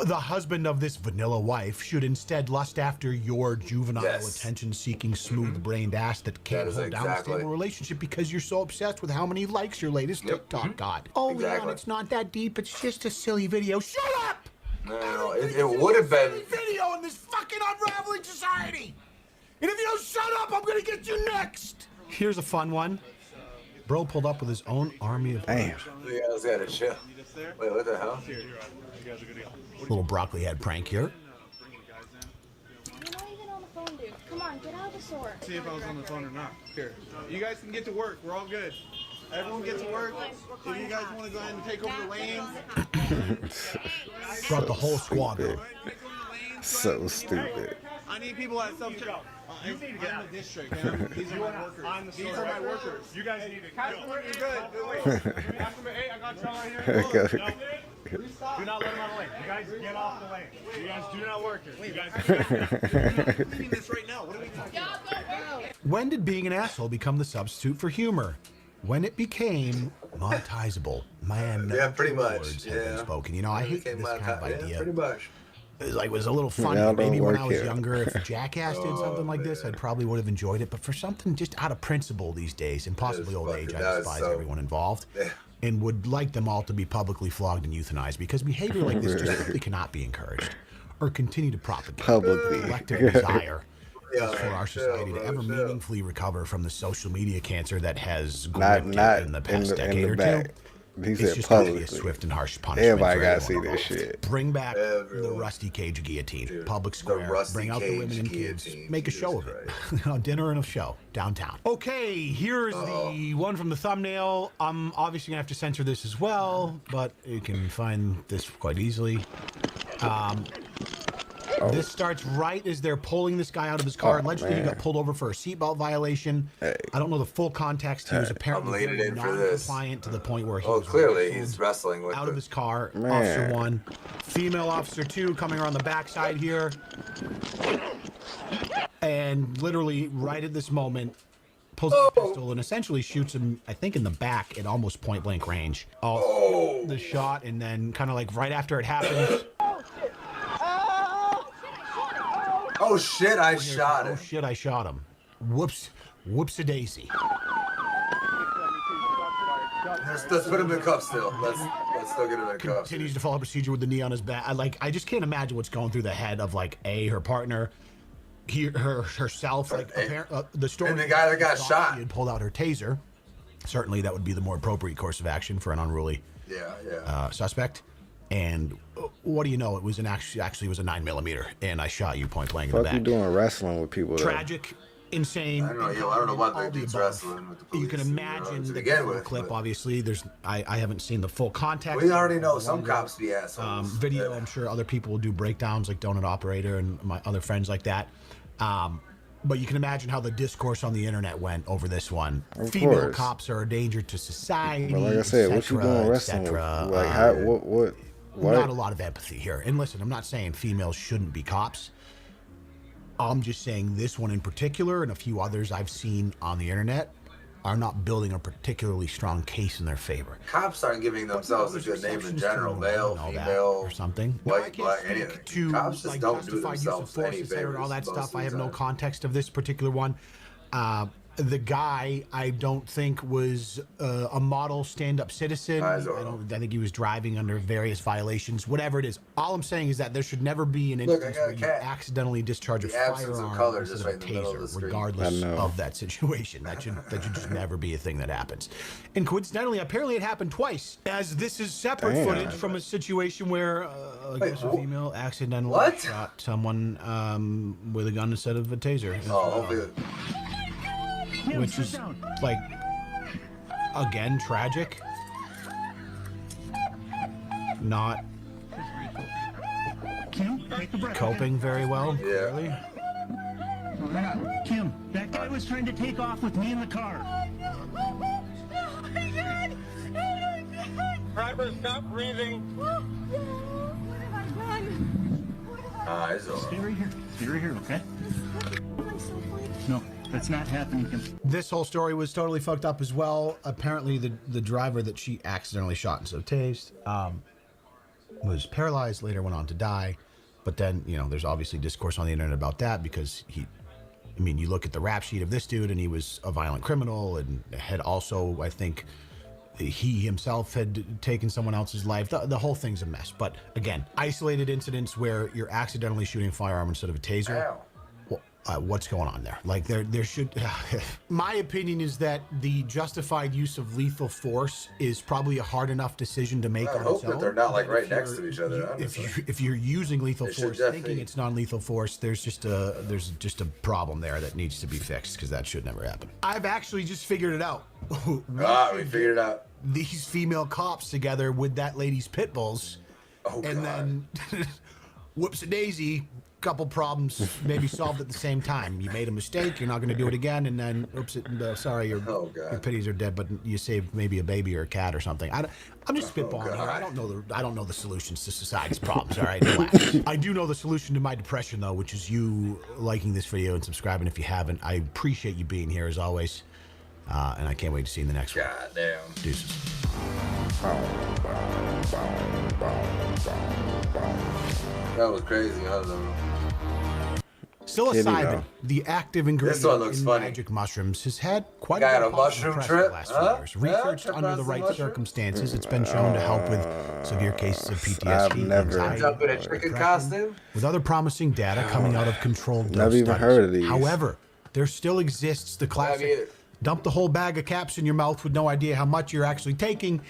The husband of this vanilla wife should instead lust after your juvenile, attention-seeking, smooth-brained ass that can't hold down a stable relationship because you're so obsessed with how many likes your latest TikTok got. Oh, Leon, it's not that deep. It's just a silly video. Shut up! No, it would have been. Video in this fucking unraveling society. And if you don't shut up, I'm gonna get you next. Here's a fun one. Bro pulled up with his own army of... Damn. Yeah, let's get a chill. Wait, what the hell? Little broccoli head prank here. You're not even on the phone, dude. Come on, get out of the store. See if I was on the phone or not. Here. You guys can get to work. We're all good. Everyone get to work. If you guys want to go ahead and take over the lanes. Brought the whole squad. So stupid. I need people at some... You need to get out of the district, man. These are my workers. These are my workers. You guys need to go. You're good. Hey, I got y'all right here. Do not let them out of the lane. You guys get off the lane. You guys do not work here. You guys are doing this right now. What are we talking about? When did being an asshole become the substitute for humor? When it became monetizable. Man, yeah, pretty much. Words have been spoken. You know, I hate this kind of idea. Yeah, pretty much. It was a little funny. Maybe when I was younger, if Jackass did something like this, I probably would have enjoyed it. But for something just out of principle these days, and possibly old age, I despise everyone involved. And would like them all to be publicly flogged and euthanized, because behavior like this just simply cannot be encouraged or continue to propagate publicly. Collective desire for our society to ever meaningfully recover from the social media cancer that has gripped it in the past decade or two. He said just publicly. Be a swift and harsh punishment. Everybody gotta see this shit. Bring back the rusty cage guillotine, public square. Bring out the women and kids. Make a show of it. Dinner and a show downtown. Okay, here's the one from the thumbnail. I'm obviously gonna have to censor this as well, but you can find this quite easily. This starts right as they're pulling this guy out of his car. Allegedly, he got pulled over for a seatbelt violation. I don't know the full context. He was apparently non-compliant to the point where he was clearly he's wrestling with out of his car. Officer 1, female officer 2 coming around the backside here, and literally right at this moment pulls a pistol and essentially shoots him, I think, in the back at almost point-blank range. The shot, and then kind of like right after it happens. Oh shit, I shot him. Oh shit, I shot him. Whoops. Whoops-a-daisy. Let's put him in cuffs still. Let's still get him in cuffs. Continues to follow procedure with the knee on his back. I just can't imagine what's going through the head of like her partner, herself. Like the story. And the guy that got shot. She had pulled out her taser. Certainly, that would be the more appropriate course of action for an unruly suspect. And what do you know? It was actually was a 9mm, and I shot you point blank in the Fuck back. you doing wrestling with people? Tragic, insane. I don't know what that dude's wrestling with the police. You can imagine the clip. Obviously, I haven't seen the full context. We already know some cops be assholes. Video. I'm sure other people will do breakdowns, like Donut Operator and my other friends like that. But you can imagine how the discourse on the internet went over this one. Female cops are a danger to society. But like I said, what you doing wrestling with? Like, how, what? Not a lot of empathy here. And listen, I'm not saying females shouldn't be cops. I'm just saying this one in particular and a few others I've seen on the internet are not building a particularly strong case in their favor. Cops aren't giving themselves a good name in general, male, female, or something. white, black, anything. Cops just don't do themselves any favors. All that stuff. I have no context of this particular one. The guy, I don't think was a model stand-up citizen. I think he was driving under various violations. Whatever it is, all I'm saying is that there should never be an instance where you accidentally discharge a firearm instead of a taser, regardless of that situation. That should just never be a thing that happens. And coincidentally, apparently it happened twice, as this is separate footage from a situation where I guess a female accidentally shot someone with a gun instead of a taser. Which is, like, again, tragic. Not coping very well, clearly. Kim, that guy was trying to take off with me in the car. Driver, stop breathing. What have I done? Stay right here. Stay right here, okay? No. That's not happening, Kim. This whole story was totally fucked up as well. Apparently, the driver that she accidentally shot instead of tased was paralyzed, later went on to die. But then, you know, there's obviously discourse on the internet about that because you look at the rap sheet of this dude and he was a violent criminal and had also, I think, he himself had taken someone else's life. The whole thing's a mess. But again, isolated incidents where you're accidentally shooting a firearm instead of a taser. Ow. What's going on there? Like there should. My opinion is that the justified use of lethal force is probably a hard enough decision to make on its own. I hope that they're not like right next to each other. If you're using lethal force, thinking it's non-lethal force, there's just a problem there that needs to be fixed because that should never happen. I've actually just figured it out. We figured it out. These female cops together with that lady's pit bulls, then whoops-a-daisy. Couple problems maybe solved at the same time. You made a mistake, you're not going to do it again, and then oops, sorry, your pitties are dead, but you saved maybe a baby or a cat or something. I'm just spitballing here. I don't know the solutions to society's problems. All right, relax. I do know the solution to my depression though, which is you liking this video and subscribing if you haven't. I appreciate you being here as always, and I can't wait to see you in the next one. Goddamn. Deuces. That was crazy. I don't know. Psilocybin, the active ingredient in magic mushrooms, has had quite a bit of mushroom press trip the last few years. Researched under the right circumstances, it's been shown to help with severe cases of PTSD, anxiety, jump in a chicken costume. with other promising data coming out of controlled dose Never even studies. heard of these. However, there still exists the classic dump the whole bag of caps in your mouth with no idea how much you're actually taking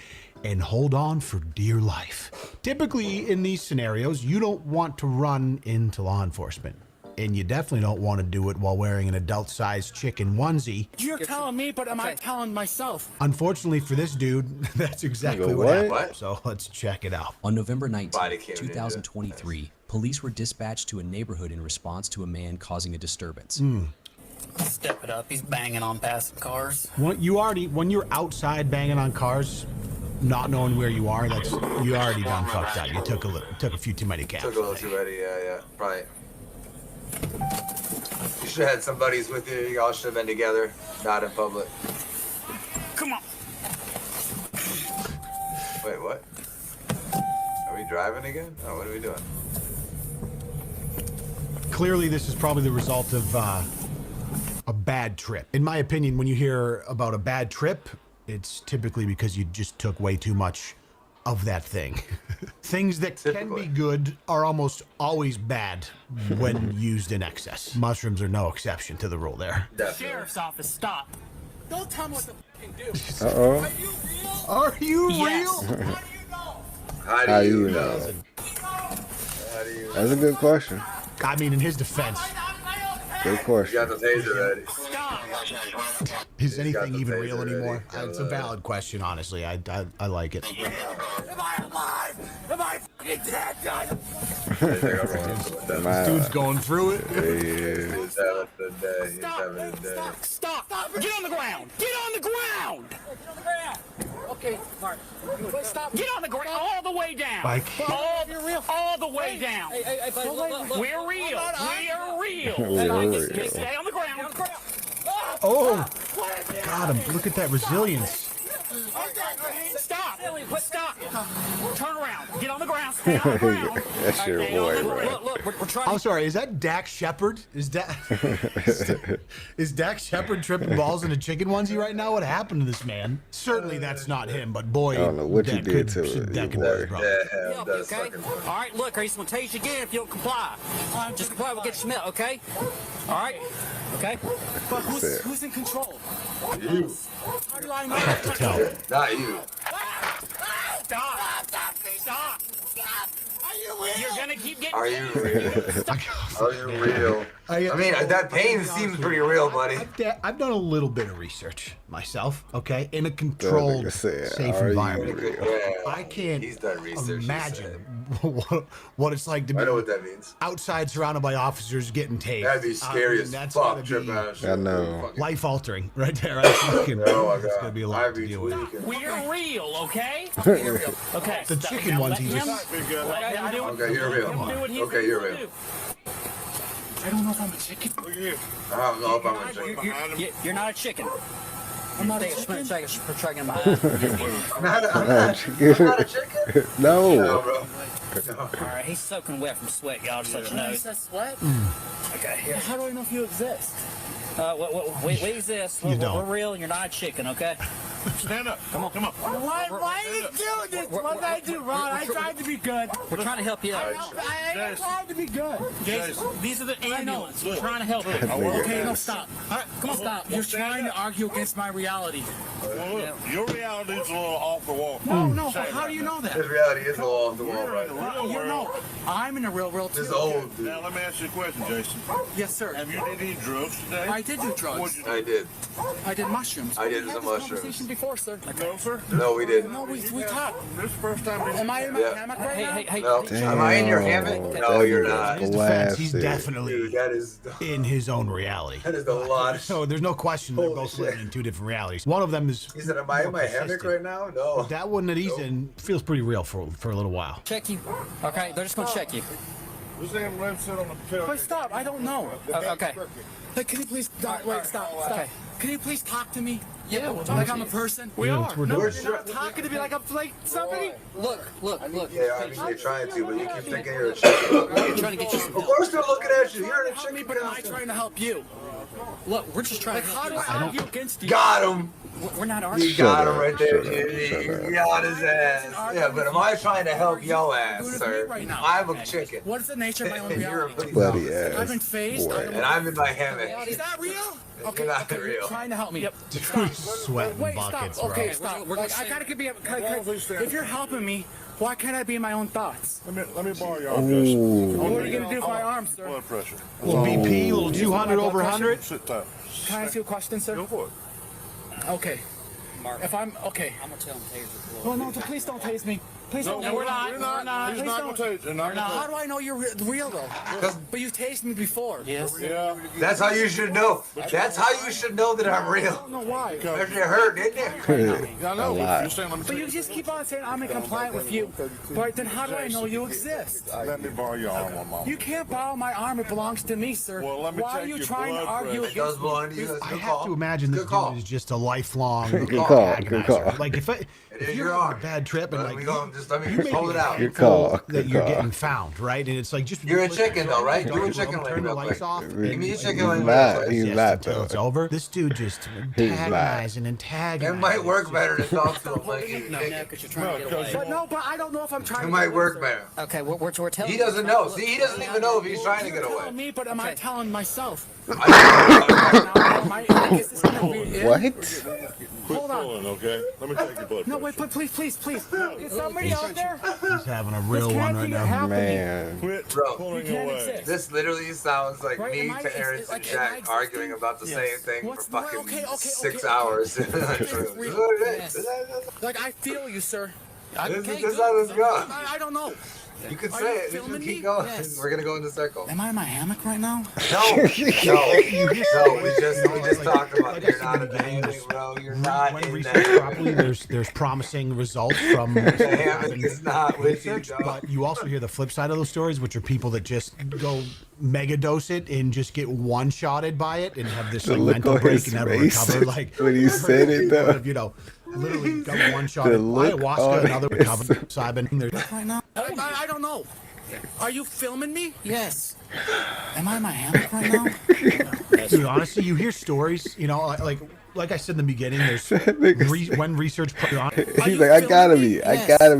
and hold on for dear life. Typically, in these scenarios, you don't want to run into law enforcement. And you definitely don't want to do it while wearing an adult-sized chicken onesie. You're telling me, but am I telling myself? Unfortunately for this dude, that's exactly what happened. So let's check it out. On November 19, 2023, police were dispatched to a neighborhood in response to a man causing a disturbance. Step it up. He's banging on passing cars. When you're outside banging on cars, not knowing where you are, you already done fucked up. You took a few too many caps. Took a little too many, yeah, right. You should have had some buddies with you. Y'all should have been together, not in public. Come on. Wait, what? Are we driving again? Oh, what are we doing? Clearly, this is probably the result of a bad trip. In my opinion, when you hear about a bad trip, it's typically because you just took way too much of that thing. Things that can be good are almost always bad when used in excess. Mushrooms are no exception to the rule there. Sheriff's office, stop. Don't tell me what to fucking do. Uh-oh. Are you real? Yes. How do you know? How do you know? That's a good question. I mean, in his defense. Good question. You got the taser ready. Is anything even real anymore? It's a valid question, honestly. I like it. Am I alive? Am I fucking dead, guys? This dude's going through it. He's having a day. He's having a day. Stop! Get on the ground! Get on the ground! Get on the ground. Okay, Mark. Stop. Get on the ground all the way down. Mike. All the way down. Hey, buddy, look. We're real. We're real. We're real. Stay on the ground. Oh, got him. Look at that resilience. Stop! Turn around. Get on the ground. Stay on the ground. That's your boy, bro. Look, we're trying. I'm sorry. Is that Dak Shepard? Is Dak Shepard tripping balls in a chicken onesie right now? What happened to this man? Certainly that's not him, but boy, I don't know what you did to it. That could be his brother. Yeah, that's Okay. All right. Look, he's gonna tase you again if you don't comply. Just comply. We'll get you smell. Okay. All right. Okay. But who's in control? You. How do I know? Tough to tell. Not you. Stop. Are you real? You're gonna keep getting. Are you real? Are you real? I mean, that pain seems pretty real, buddy. I've done a little bit of research myself, okay, in a controlled, safe environment. I can't imagine what it's like to be outside surrounded by officers getting tased. That'd be scary as fuck, trip ass. I know. Life altering right there. It's gonna be a lot to deal with. We're real, okay? Okay. The chicken ones, he just. Okay, you're real. Okay, you're real. I don't know if I'm a chicken. I don't know if I'm a chicken. You're not a chicken. I'm not a chicken. I'm not a chicken? No. Bro. All right, he's soaking wet from sweat, y'all. Just let you know. Is that sweat? Okay, here. How do I know if you exist? We exist. We're real, and you're not a chicken, okay? Stand up. Come on. Why are you doing this? What did I do, Ron? I tried to be good. We're trying to help you out. I tried to be good. These are the ambulance. We're trying to help you. Okay, no, stop. All right, come on, stop. You're trying to argue against my reality. Well, look, your reality is a little off the wall. No, but how do you know that? His reality is a little off the wall right now. You know, I'm in the real world too. This old dude. Now, let me ask you a question, Jason. Yes, sir. Have you did any drugs today? I did do drugs. I did. I did mushrooms. I did We had some this mushrooms. conversation before, sir. No, sir? No, we didn't. No, we talked. This is the first time. Am I in my hammock right now? Hey. No. Am I in your hammock? No, you're not. His defense, he's definitely Dude, that is in his own reality. That is a lot. So there's no question they're both living in two different realities. One of them is. He said, "Am I in my hammock right now?" No. That one that he's in feels pretty real for a little while. Check you. Okay, they're just gonna check you. This damn red sit on the tail. Wait, stop. I don't know. Okay. Hey, can you please stop? Wait, stop. Okay. Can you please talk to me? Yeah, like I'm a person. We are. No, you're not talking to me like I'm like somebody. Look. Yeah, I mean, you're trying to, but you keep thinking you're a chicken. You're trying to get you some Of course they're looking at you. You're in a Help me, chicken but am I costume. trying to help you? Look, we're just trying Like, to how help do you. I argue against you? Got him. We're not You arguing. got him right there. Shut up. You got his ass. Yeah, but am I trying to help your ass, Doing it sir? to me right now. I'm a chicken. What is the nature of my own And you're a reality? Bloody I've been ass. phased. Boy. And I'm in my hammock. Is that real? It's not You're real. trying to help me. Yep. Dude's sweating Wait, buckets, stop. bro. Okay, stop. Like, I gotta be. If you're helping me, why can't I be in my own thoughts? Let me borrow your arm, Jason. Ooh. What are you gonna do with my arm, sir? Blood pressure. Little BP, little 200 over 100. Sit tight. Can I ask you a question, sir? Go for it. Okay. If I'm okay. I'm gonna tell him taser. Well, no, please don't tase me. Please don't. No, we're not. He's not gonna tase you. How do I know you're real though? But you tased me before. Yes. Yeah. That's how you should know. That's how you should know that I'm I real. don't know why. It hurt, didn't it? I know. A lot. You're saying, let me But you just keep on saying I'm in compliance with you. But then how do I know you exist? Let me borrow your arm one moment. You can't borrow my arm. It belongs to me, sir. Well, let me Why are check you your trying to blood argue pressure. It does against belong me? to you. That's a I good have call. to imagine this Good call. dude is just a lifelong Good call. Good agonizer. call. Like if It is you're your on a arm. bad trip and Let like me go. Just let me you just make hold it out. Good call. that Good you're call. getting found, right? And it's like just You're a chicken though, right? Do a Don't chicken leg turn the real lights quick. off. Give me a He's chicken leg real not. quick. He's Yes, not until though. it's over. This dude just He's antagonizing and It antagonizing. might work better to talk to him like No, because you're trying to get away. But no, but I don't know if I'm trying It to might get away, work sir. better. Okay, we're telling He you. doesn't know. See, he doesn't even know if he's trying to get You're away. telling me, but am I telling myself? I Is this gonna be it? What? Hold on. pulling, okay? Let me take your blood No, pressure. wait, please. Is somebody out there? He's having a real one right now. Man. Quit Bro, pulling can't away. exist. this literally sounds like Right, me, am I- Terrence, is- and like, am I Jack arguing about the Yes. same thing for What's- fucking okay, 6 okay. hours. This is real. Yes. Like, I feel you, sir. This is how this goes. I don't know. You could Are say you it. filming Just keep me? going. Yes. We're gonna go in the circle. Am I in my hammock right now? No, we just talked about you're not in the hammock, bro. You're not When in researched that. properly, there's promising results from The hammock is not with you, research, dog. but you also hear the flip side of those stories, which are people that just go mega dose it and just get one shotted by it and have this The like look mental on break his and never face recover. Like when he said it, people though. have, you know, literally got one shot at The look ayahuasca, on another his recovered. So I've been there. Right now? I don't know. Are you filming me? Yes. Am I in my hammock right now? Dude, honestly, you hear stories, you know, like I said in the beginning, there's when research put on. He's like, I gotta be in there. I gotta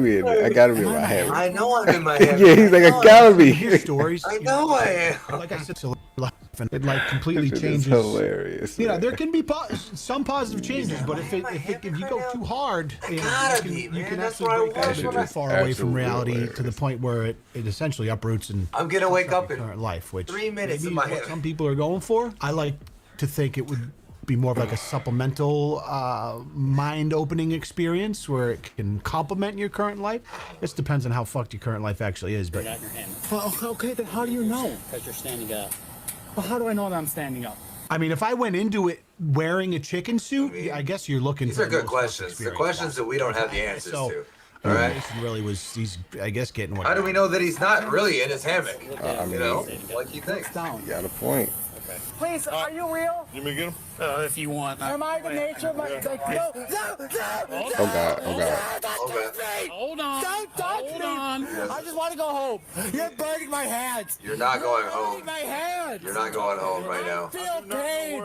be in my hammock. I know I'm in my head. Yeah, he's like, I gotta be. You hear stories. I know I am. Like I said, so it like completely It's changes. hilarious. You know, there can be some positive changes, but if you go too hard, you can actually break out too far away from reality to the point where it essentially uproots and I'm gonna wake up in current life, which 3 minutes maybe in my is what head. some people are going for. I like to think it would be more of like a supplemental mind-opening experience where it can complement your current life. This depends on how fucked your current life actually is, but Not in your hammock. Well, okay, then how do you know? Because you're standing up. Well, how do I know that I'm standing up? I mean, if I went into it wearing a chicken suit, I guess you're looking These for are the good most questions. The experience questions that we don't have the answers So, to. All right. Mason really was, he's, I guess, getting what. How do we know that he's not really in his hammock? You know, like you think. You got a point. Please, are you real? You may get him? If you want. Am I the nature of my... Like, no. Oh God, oh God. Okay. Hold on. Don't touch me. I just want to go home. You're burning my hands. You're not going home. Burning my hands. You're not going home right now. I feel pain.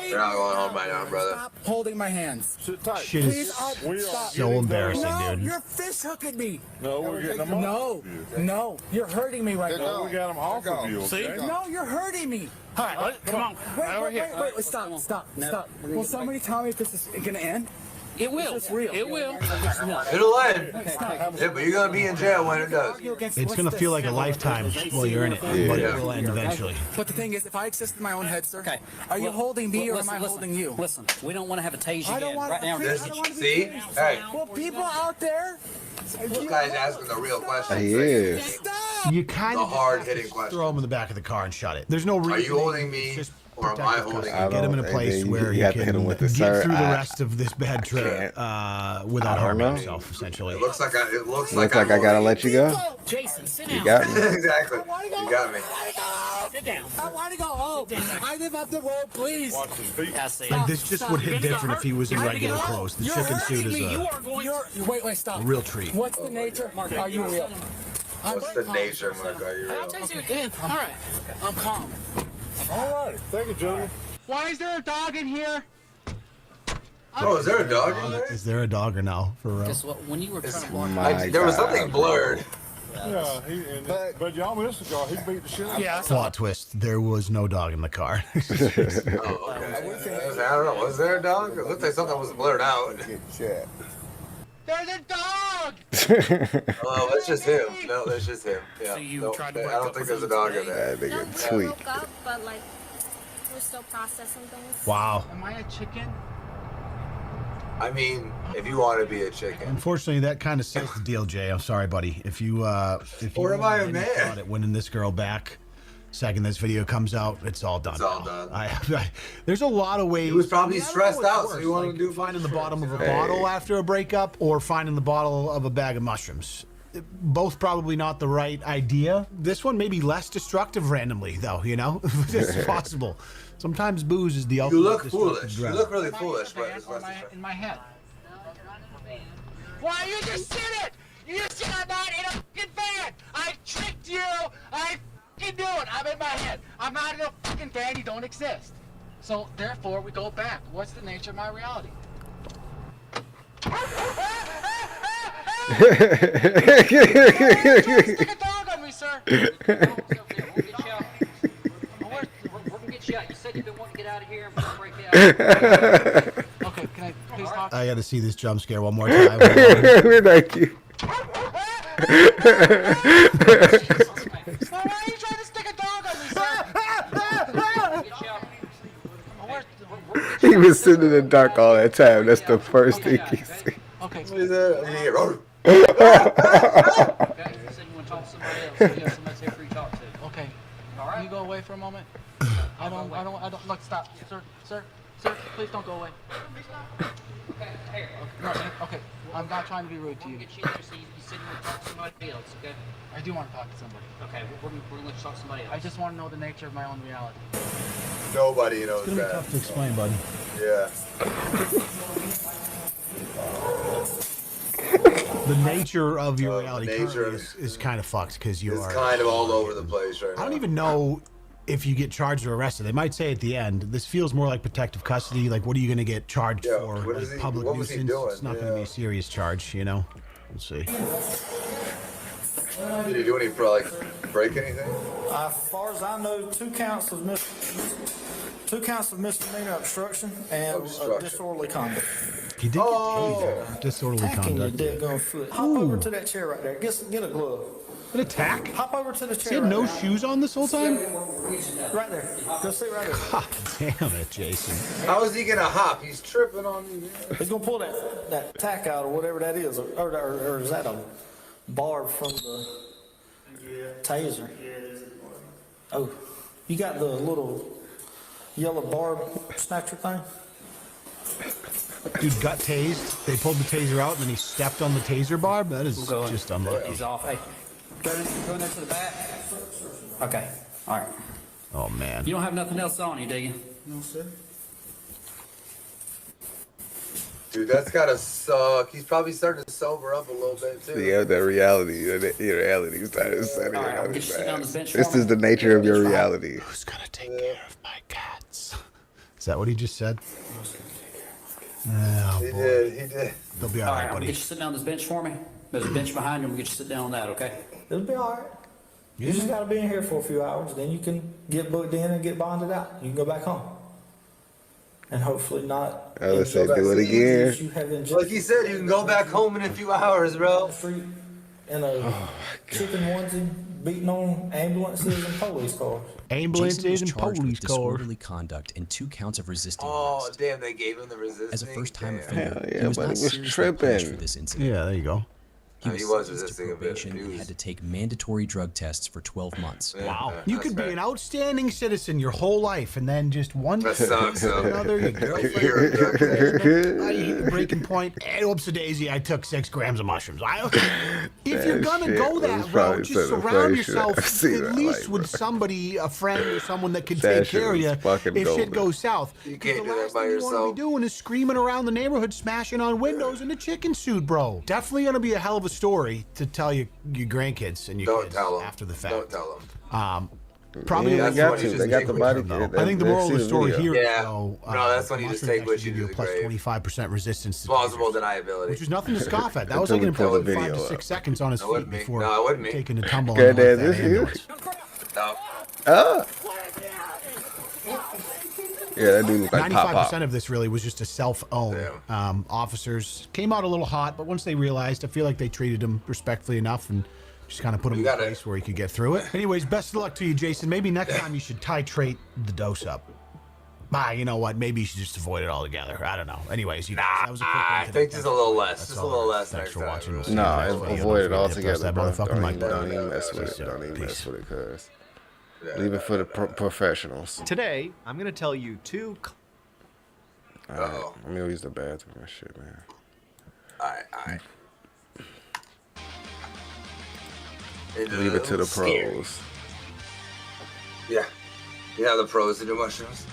You're not going home right now, brother. Stop holding my hands. Shit is Stop. so embarrassing, No, dude. you're fish hooking me. No, we're getting them off. No, you're hurting me right now. No, we got them off of you, okay? No, you're hurting me. All right, come on. Wait, stop. Will somebody tell me if this is gonna end? It will. It will. It'll end. Yeah, but you're gonna be in jail when it does. It's gonna feel like a lifetime while you're in it, but it will end eventually. But the thing is, if I exist in my own head, sir, are you holding me or am I holding you? Listen, we don't want to have a tase I don't again. want Right now, to. See? Hey, Well, people out there. this guy's asking the real questions. He is. You kind The of hard-hitting question. throw him in the back of the car and shut it. There's no reason. Are you holding me Just or am I holding I you? get him in a don't- place you where he have to can hit him with the get sir. through the I- rest of this bad trip without I don't harming know. himself, essentially. It looks like Looks like I gotta let you go. Jason, sit You down. got me. Exactly. You got me. Sit down. I want to go home. I live up the road, please. Watch his feet. I see. Like, this just would hit different if he was in regular clothes. The chicken suit is Wait, stop. a real treat. What's the nature? Are you real? What's the nature, Mark? Are you I'll real? tell you again. All right. I'm calm. All right. Thank you, gentlemen. Why is there a dog in here? Oh, is there a dog in there? Is there a dog or no? For real? Guess what? When you were trying to walk My There was God, something bro. blurred. But y'all missed the guy. He beat the shit out of Yeah. Plot twist. There was no dog in the car. Oh, okay. I don't know. Was there a dog? It looked like something was blurred out. There's a dog! Oh, that's just him. No, that's just him. Yeah. So you No, tried to I wake don't up think with there's a him dog in That there. nigga We tweak. woke up, but like we're still processing things. Wow. Am I a chicken? I mean, if you want to be a chicken. Unfortunately, that kind of seals the deal, Jay. I'm sorry, buddy. If you Or am I a any man? thought at winning this girl back, second this video comes out, it's all done. It's all now. done. There's a lot of ways. He was probably I don't know stressed what's out, so worse, he wanted like to do finding the fun bottom of a shit. bottle after a breakup, or finding the bottle of a bag of mushrooms. Both probably not the right idea. This one may be less destructive randomly, though. You know, it's possible. Sometimes booze is the ultimate. You look destructive foolish. You drug. look really foolish, but it's less distracting. In my head. Why you just said it? You just said I'm not in a fucking van. I tricked you. I fucking knew it. I'm in my head. I'm not in a fucking van. You don't exist. So therefore, we go back. What's the nature of my reality? Stick a dog on me, sir. We're gonna get you out. You said you've been wanting to get out of here and Okay, can I please talk? I got to see this jump scare one more time. Thank you. Why are you trying to stick a dog on me, sir? He was sitting in the dark all that time. That's the first thing he see. Okay. What is that? I hear, Okay, you said you want to talk to somebody else. So you have somebody here for you to talk to. Okay. All right. Can you go away for a moment? I don't, look, stop. Sir, please don't go away. Okay, here. Okay, I'm not trying to be rude to you. You said you want to talk to somebody else, okay? I do want to talk to somebody. Okay, we're going to let you talk to somebody else. I just want to know the nature of my own reality. Nobody knows It's going to be that. tough to explain, buddy. Yeah. The nature of your reality currently is kind of fucked because you are... It's kind of all over the place right now. I don't even know if you get charged or arrested. They might say at the end, this feels more like protective custody. Like, what are you going to get charged for? Like, public what was he nuisance. doing? It's not going to be a serious charge, you know? We'll see. Did he do any, break anything? As far as I know, two counts of misdemeanor obstruction and disorderly conduct. He did get tasered. Disorderly conduct. Hop over to that chair right there. Get a glove. An attack? Hop over to the chair. He had no shoes on this whole time? Right there. Go sit right there. God damn it, Jason. How is he gonna hop? He's tripping on me. He's gonna pull that tack out or whatever that is, or is that a barb from the taser? Oh, you got the little yellow barb snatcher thing? Dude got tased. They pulled the taser out and then he stepped on the taser barb. That is just unlucky. He's off. Hey, go in there to the back. Okay. All right. Oh man. You don't have nothing else on you, do you? No, sir. Dude, that's gotta suck. He's probably starting to sober up a little bit too. Yeah, that reality started setting All right, on get his you sit down on this ass. bench This for me. is the nature of your reality. Who's gonna take care of my cats? Is that what he just said? Oh, He boy. did. They'll be All right, I'm buddy. gonna get you sit down on this bench for me. There's a bench behind you. I'm gonna get you sit down on that, okay? It'll be all right. You just gotta be in here for a few hours, then you can get booked in and get bonded out. You can go back home. And hopefully not. I would say do it again. Like he said, you can go back home in a few hours, bro. In a chicken onesie, beating on ambulances and police cars. Ambulances Jason was and charged police with disorderly conduct and 2 counts of resisting Oh, arrest. damn, they gave him the resistance. As a first-time offender, yeah, he was but not he was seriously tripping. punished for this incident. Yeah, there you go. He He was was sentenced to resisting a bit. probation He and was- had to take mandatory drug tests for 12 months. Wow. You could be an outstanding citizen your whole life, and then just one That sucks, though. another, your girlfriend, you hit the breaking point. And oops a daisy, I took 6 grams of mushrooms. If you're gonna shit go was that probably route, some just of the surround funniest shit yourself I've seen in at my least life, with bro. somebody, a friend or someone that can That take shit care of was you fucking if shit golden. goes south. You 'Cause can't the do that last by thing you want to yourself. be doing is screaming around the neighborhood, smashing on windows in a chicken suit, bro. Definitely gonna be a hell of a story to tell your grandkids and your Don't kids tell them. after the fact. Don't tell them. Probably Yeah, that's they got what to. you They just got take the with body. them, though. I think the they moral of see the story video. here, Yeah. though, No, that's when you just mushrooms take what actually you give do to plus the grave. 25% resistance to Plausible tasers, deniability. which is nothing to scoff at. That was Until like we an pull the important 5 to video 6 up. seconds on his That feet wouldn't be. before No, it wouldn't be. taking a tumble God on damn, that this you? ambulance. No. Ah. Yeah, that dude looked like Pop 95% Pop. of this really was just a self-own. Officers came out a little hot, but once they realized, I feel like they treated him respectfully enough and just kind of put him in a place where he could get through it. Anyways, best of luck to you, Jason. Maybe next time you should titrate the dose up. You know what? Maybe you should just avoid it altogether. I don't know. Anyways, you guys, that was a quick one I today. think just a little less. That's Just a all. little less Thanks next for time. watching. We'll see you No, next video. avoid it Don't forget to press altogether, that bro. motherfucking Don't mic even button. mess with it. Don't even mess with it, cuz. Leave it for the professionals. Today, I'm going to tell you 2 Alright, let me use the bathroom and shit, man. Alright. Leave it to the pros. Yeah. Yeah, the pros to do mushrooms.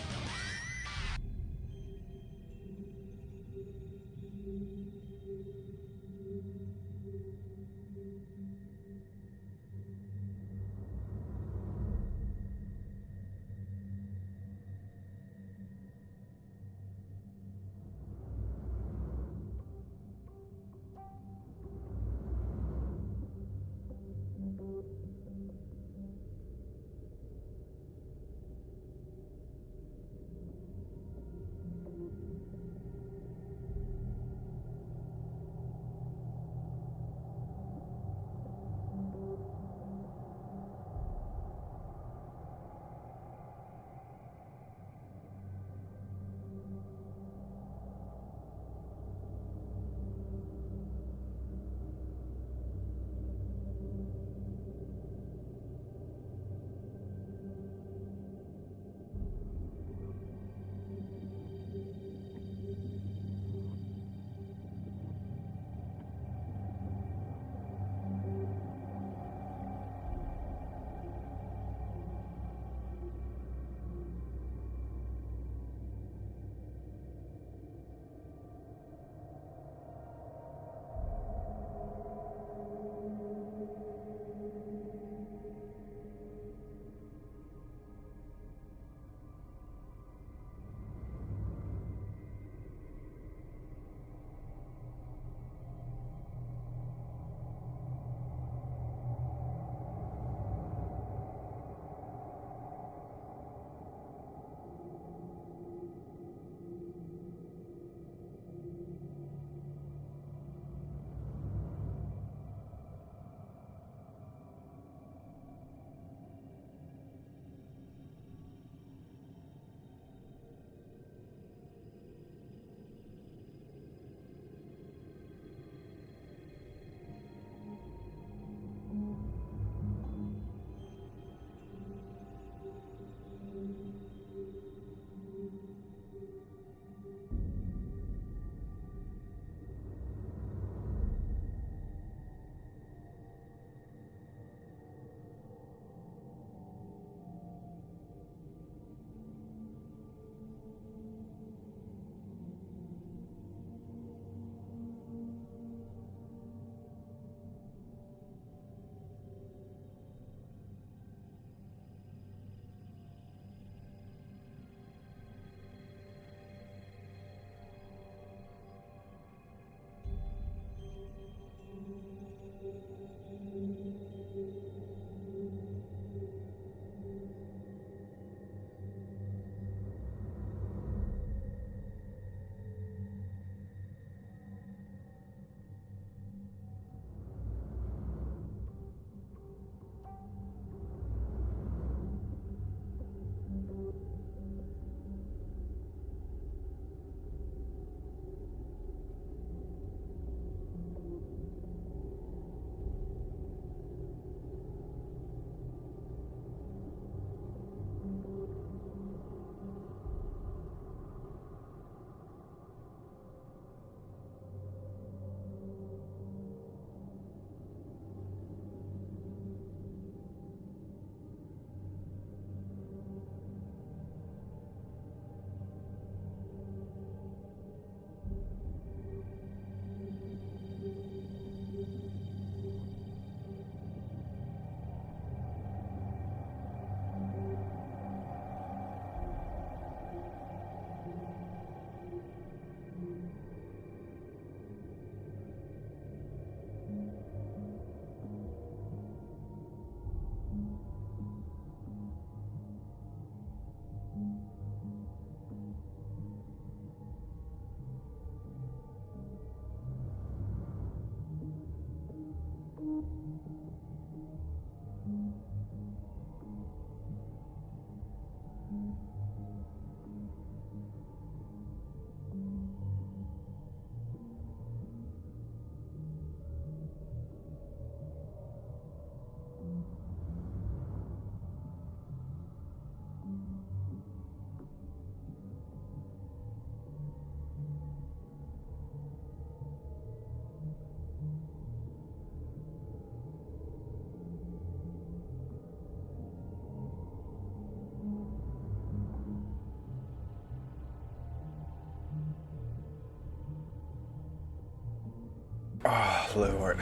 Oh, Lord.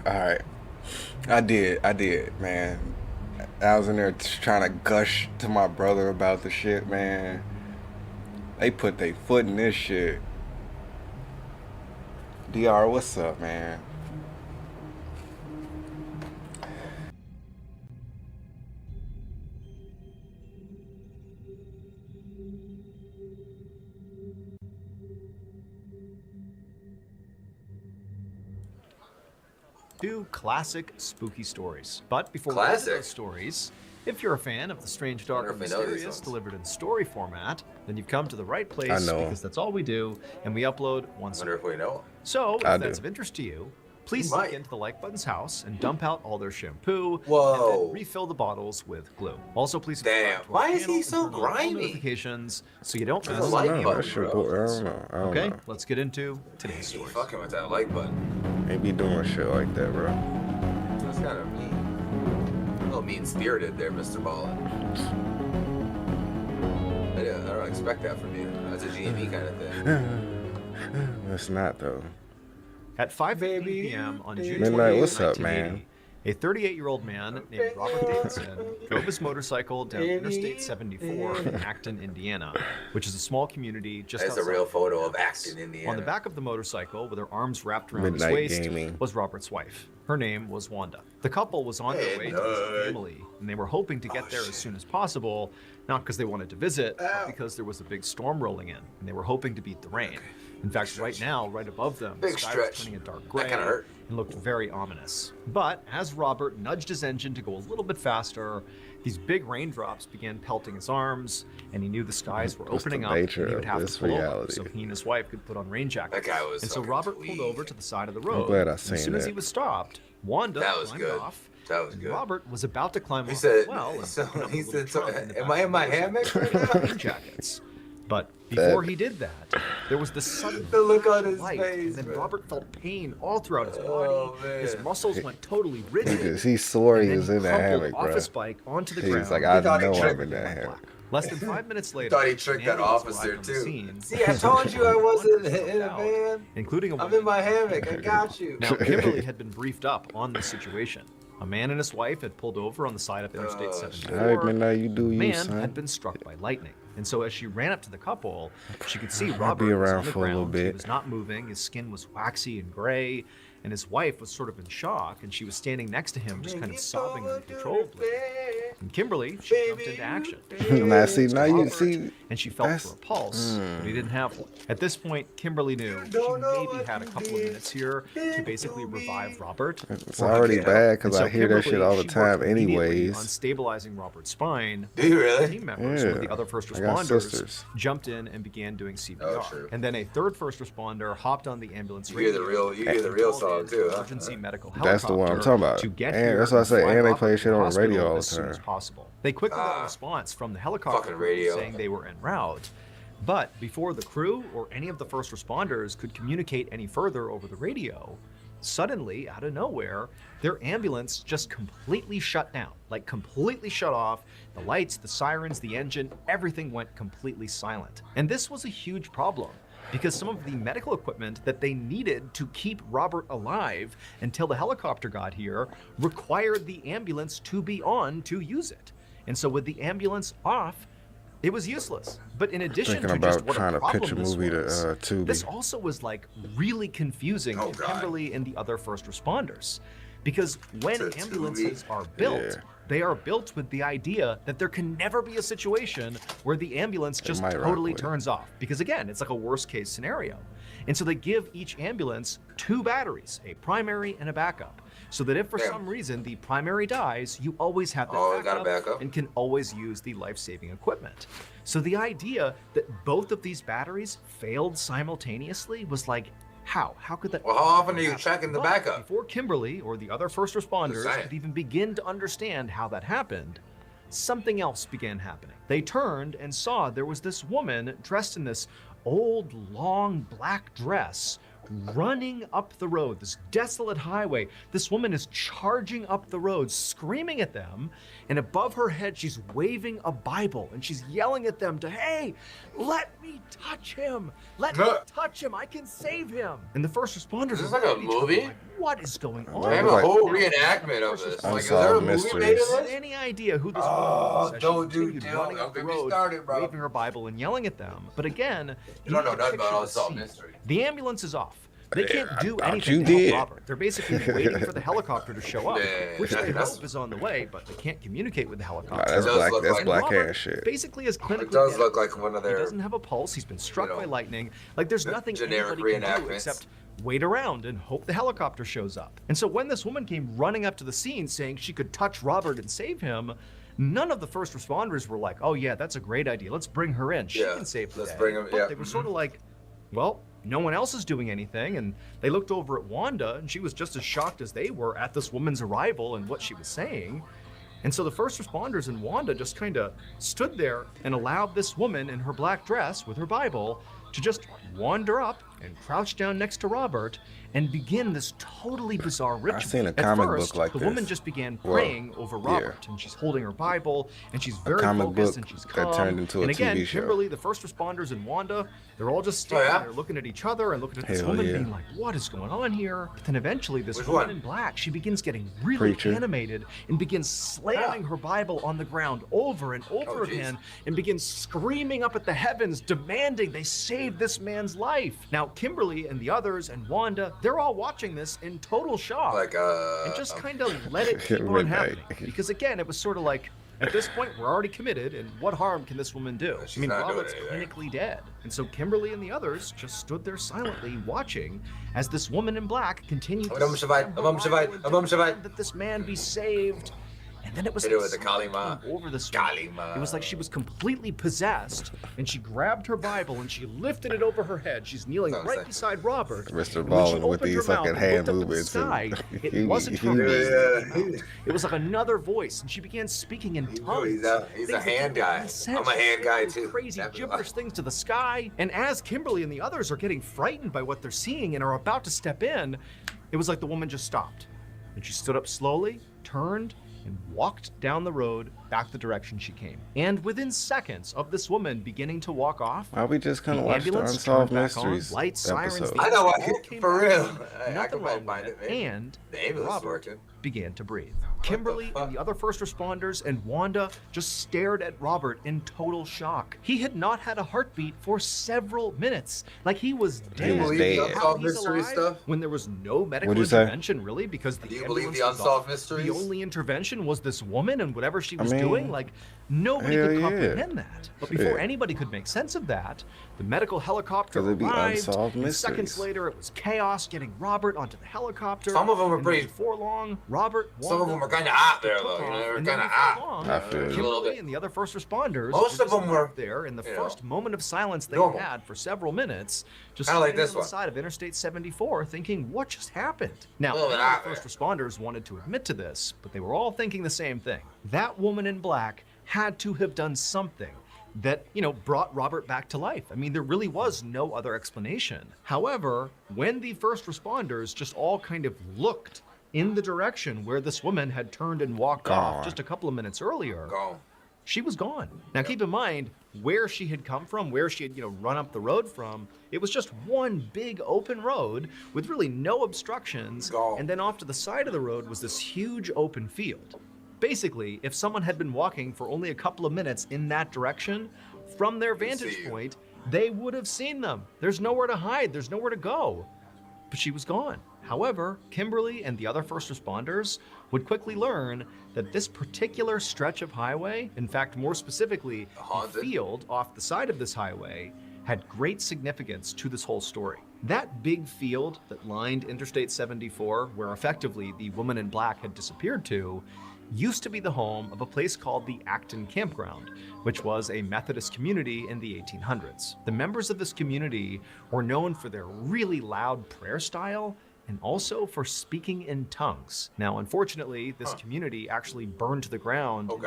All right. I did, man. I was in there trying to gush to my brother about the shit, man. They put their foot in this shit. DR, what's up, man? Two classic spooky stories. But before we get to those stories, if you're a fan of the strange, dark, and mysterious delivered in story format, then you've come to the right place because that's all we do, and we upload once a week. If we know. So, if that's of interest to you, please sneak into the like button's house and dump out all their shampoo and then refill the bottles with glue. Also, please subscribe to our why is channel he and so turn on all grimy? Notifications so you don't miss I don't any know. of That shit, I don't know. I don't Okay, know. let's get into today's story. Fucking with that like button. They be doing shit like that, bro. That's kind of mean. A little mean-spirited there, Mr. Ballin. I don't expect that from you. That's a GME kind of thing. It's not, though. At 5:15 p.m. on June 28, Midnight, what's up, man? A 38-year-old man named Robert Davidson drove his motorcycle down Interstate 74 in Acton, Indiana, which is a small community just outside. That's a real photo of Acton, Indiana. On the back of the motorcycle, with her arms wrapped around Midnight his waist, gaming. was Robert's wife. Her name was Wanda. The couple was on their way to visit family, and they were hoping to get there as soon as possible, not because they wanted to visit, but because there was a big storm rolling in, and they were hoping to beat the rain. In fact, right now, right above them, the sky was turning a dark gray and looked very ominous. But as Robert nudged his engine to go a little bit faster, these big raindrops began pelting his arms, and he knew the skies were opening up, and he would have to pull over so he and his wife could put on rain jackets. And so Robert pulled over to the side of the road. glad I and seen as soon as that. he was stopped, Wanda climbed off. That was and good. Robert was about to climb He off said, as well. he said, am I in my hammock right now? Rain jackets. But before he did that, there was this sudden The look on his light, face, and then man. Robert felt pain all throughout his body. His muscles went totally rigid. He swore he and then was in that crumpled hammock, off bro. his bike onto the He's ground. like, I know I'm in that hammock. Less than 5 minutes later, Thought he tricked that an ambulance officer arrived on the too. scene, See, I told you I wasn't in a van. including a I'm in my hammock. I got you. Now, Kimberly had been briefed up on the situation. A man and his wife had pulled over on the side of Interstate 74. All right, Midnight, you do The you, man son. had been struck by lightning. And so as she ran up to the couple, she could see I'll Robert be was around on the for a little ground. He bit. was not moving. His skin was waxy and gray. And his wife was sort of in shock, and she was standing next to him, just kind of sobbing uncontrollably. And Kimberly, she jumped into action. She jumped Now, next see, to now you Robert, see, and she felt that's- for a pulse, but he didn't have one. At this point, Kimberly knew she maybe had a couple of minutes here to basically revive Robert. It's already bad because And so I hear that shit Kimberly, all the she time worked immediately anyways. on stabilizing Robert's spine. Do you really? Team members, some of the other first I got responders, sisters. jumped in and began doing CPR. true. And then a third first responder hopped on the ambulance You hear the radio real and song called in too, huh? emergency medical That's the one I'm helicopter talking about. to get And here that's what I say, fly and they Robert play to shit on the hospital radio all the as soon as time. possible. They quickly got a response from the helicopter Fucking radio. saying they were en route. But before the crew or any of the first responders could communicate any further over the radio, suddenly, out of nowhere, their ambulance just completely shut down. Like completely shut off. The lights, the sirens, the engine, everything went completely silent. And this was a huge problem, because some of the medical equipment that they needed to keep Robert alive until the helicopter got here required the ambulance to be on to use it. And so with the ambulance off, it was useless. But in addition Thinking to about just what trying a to pitch problem a this movie to, was, Tubi. this also was like really confusing to Kimberly and the other first responders. Because when ambulances are built, they are built with the idea that there can never be a situation where the ambulance just might rock totally with it. turns off. Because again, it's like a worst case scenario. And so they give each ambulance 2 batteries, a primary and a backup. So that if for some reason the primary dies, you always have that got a backup. and can always use the life-saving equipment. So the idea that both of these batteries failed simultaneously was like, how? How could that? Well, how often are you checking the But backup? Before Kimberly or the other first responders saying. could even begin to understand how that happened, something else began happening. They turned and saw there was this woman dressed in this old, long black dress running up the road, this desolate highway. This woman is charging up the road, screaming at them, and above her head, she's waving a Bible, and she's yelling at them to, hey, let me touch him. Let me touch him. I can save him. And the first responders Is this are like a movie? like, what is going on? They have a whole reenactment of this. Like, is there a movie made of this? Any idea who this woman was? Don't do running up the road, started, bro. waving her Bible and yelling at them. But again, You don't know need to nothing about picture Unsolved the Mystery. scene. The ambulance is off. They can't do thought anything you to did. help Robert. They're basically waiting for the helicopter to show up, Yeah, which they that's- hope is on the way, but they can't communicate with the Nah, helicopter. that's does black. look That's like black Robert ass shit. basically is clinically It does dead. look like one of He their doesn't have a pulse. He's been struck by lightning. Like there's nothing generic anybody can do reenactments. except wait around and hope the helicopter shows up. And so when this woman came running up to the scene saying she could touch Robert and save him, none of the first responders were like, oh yeah, that's a great idea. Let's bring her in. She Yeah, can save the let's day. bring him- But yeah, they were sort of like, well, no one else is doing anything. And they looked over at Wanda, and she was just as shocked as they were at this woman's arrival and what she was saying. And so the first responders and Wanda just kind of stood there and allowed this woman in her black dress with her Bible to just wander up and crouch down next to Robert and begin this totally bizarre ritual. I've seen a At comic first, book like the this. woman just began Well, praying over yeah. Robert, and she's holding her Bible, and she's very comic focused, book and she's that calm. turned into a and again, TV show. Kimberly, the first responders, and Wanda, they're all just standing yeah? there looking at each other and looking at this Hell woman yeah. being like, what is going on here? But then eventually this Which woman one? in black, she begins getting really Preacher. animated and begins slamming her Bible on the ground over and over jeez. again and begins screaming up at the heavens, demanding they save this man's life. Now, Kimberly and the others and Wanda, they're all watching this in total shock. Like, and just kind of let it keep on Midnight. happening. Because again, it was sort of like, at this point, we're already committed, and what harm can this woman do? She's not doing Robert's anything. clinically dead. And so Kimberly and the others just stood there silently watching as this woman in black continued to Amam Shavai, slam her Amam Bible Shavai, and Amam Shavai. demand that this man be saved. And then it was Hit it like with the something Kalima. came over this woman. Kalima. It was like she was completely possessed, and she grabbed her Bible and she lifted it over her head. She's kneeling Sounds right like- beside Robert. Mr. And when she Ballin with opened these her mouth fucking and hand looked up at the movements and- sky, it he- wasn't he- her Yeah. voice. It was like another voice, and she began speaking in tongues. He's a Things hand that didn't guy. make sense. I'm a hand guy She's too. Crazy That'd be gibberish things to the sky. And as Kimberly and the others are getting frightened by what they're seeing and are about to step in, it was like the woman just stopped. And she stood up slowly, turned, and walked down the road back the direction she came. And within seconds of this woman beginning to walk off, Why we just kind the of watch the ambulance Unsolved turned back on, Mysteries lights, sirens, episode? the I know why, all came for back real. on, I nothing can wrong find with it, man. and The ambulance is Robert working. began to breathe. Kimberly and the other first responders and Wanda just stared at Robert in total shock. He had not had a heartbeat for several minutes, like he was dead. He was believe the dead. Unsolved He's Mystery alive stuff? when there was no medical What'd you say? intervention, really, because the Do you believe ambulance the was Unsolved off. Mysteries? The only intervention was this woman and whatever she was mean, doing. Like nobody hell could yeah. comprehend that. But before Shit. anybody could make sense of that, the medical helicopter 'Cause it'd be arrived. Unsolved And Mysteries. seconds later, it was chaos getting Robert onto the helicopter. Some of them are And pretty- Before long, Robert. Some of Wanda, them are kind of hot there, took though. You know, off, they're and then kind of before hot. long, I feel you. A little Kimberly bit. and the other first responders. Most were of just them were, there in the you know, first moment of silence they normal. had for several minutes, just Kinda like standing this on the one. side of Interstate 74, thinking, "What just happened?" Now, little none bit of hot the first responders wanted to admit to this, but they were all thinking the same thing. That woman in black had to have done something that, brought Robert back to life. I mean, there really was no other explanation. However, when the first responders just all kind of looked in the direction where this woman had turned and walked off Gone. just a couple of minutes earlier, Gone. she was gone. Now keep in mind where she had come from, where she had, run up the road from. It was just one big open road with really no obstructions. Gone. And then off to the side of the road was this huge open field. Basically, if someone had been walking for only a couple of minutes in that direction, from their vantage see you. point, they would have seen them. There's nowhere to hide, there's nowhere to go. But she was gone. However, Kimberly and the other first responders would quickly learn that this particular stretch of highway, in fact, more specifically, the Haunted. field off the side of this highway, had great significance to this whole story. That big field that lined Interstate 74, where effectively the woman in black had disappeared to, used to be the home of a place called the Acton Campground, which was a Methodist community in the 1800s. The members of this community were known for their really loud prayer style and also for speaking in tongues. Now, unfortunately, this community actually burned to the ground in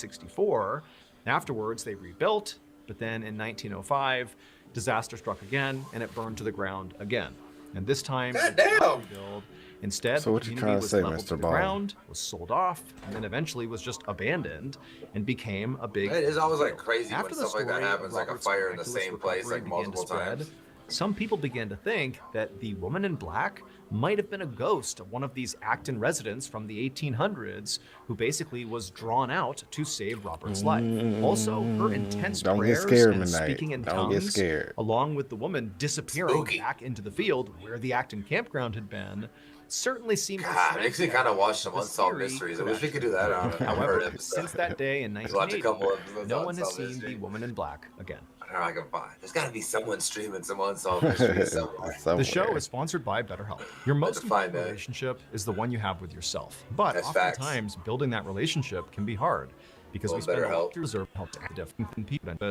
1864. Afterwards, they rebuilt, but then in 1905, disaster struck again and it burned to the ground again. and this time God it did not damn. rebuild. Instead, So what the you community trying to was say, leveled Mr. to the Ball? ground, was sold off, and then eventually was just abandoned and became a big. It is always like crazy After when the stuff like that story of happens, like a Robert's fire in the miraculous same place, recovery like began to multiple spread, times. some people began to think that the woman in black might have been a ghost of one of these Acton residents from the 1800s who basically was drawn out to save Robert's life. Also, her intense Don't get prayers scared, and Midnight. speaking in Don't get tongues, scared. along with the woman disappearing back into the field where the Acton campground had been, certainly seemed God, it makes me kind of watch some Unsolved Mysteries. I wish we could do that on it. However, since that day in Watch a couple 1980, episodes no of one has Unsolved seen Mysteries. the woman in black again. I don't know, I can find. There's got to be someone streaming some Unsolved Mysteries somewhere. The show is sponsored by BetterHelp. Your most to find important that. relationship is the one you have with yourself. But That's facts. oftentimes, building that relationship can be hard because Well, we spend a BetterHelp. lot to deserve help to different people. .com/.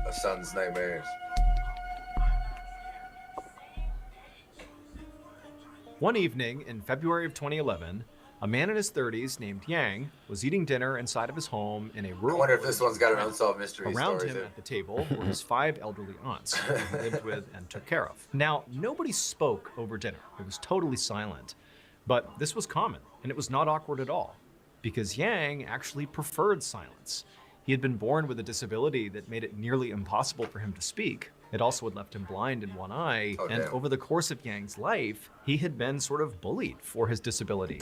A son's nightmares. One evening in February of 2011, a man in his 30s named Yang was eating dinner inside of his home in a I rural wonder if village this one's got an Unsolved Mysteries Around story. him too. at the table were his 5 elderly aunts who he lived with and took care of. Now, nobody spoke over dinner. It was totally silent. But this was common, and it was not awkward at all, because Yang actually preferred silence. He had been born with a disability that made it nearly impossible for him to speak. It also had left him blind in one eye, and damn. over the course of Yang's life, he had been sort of bullied for his disability.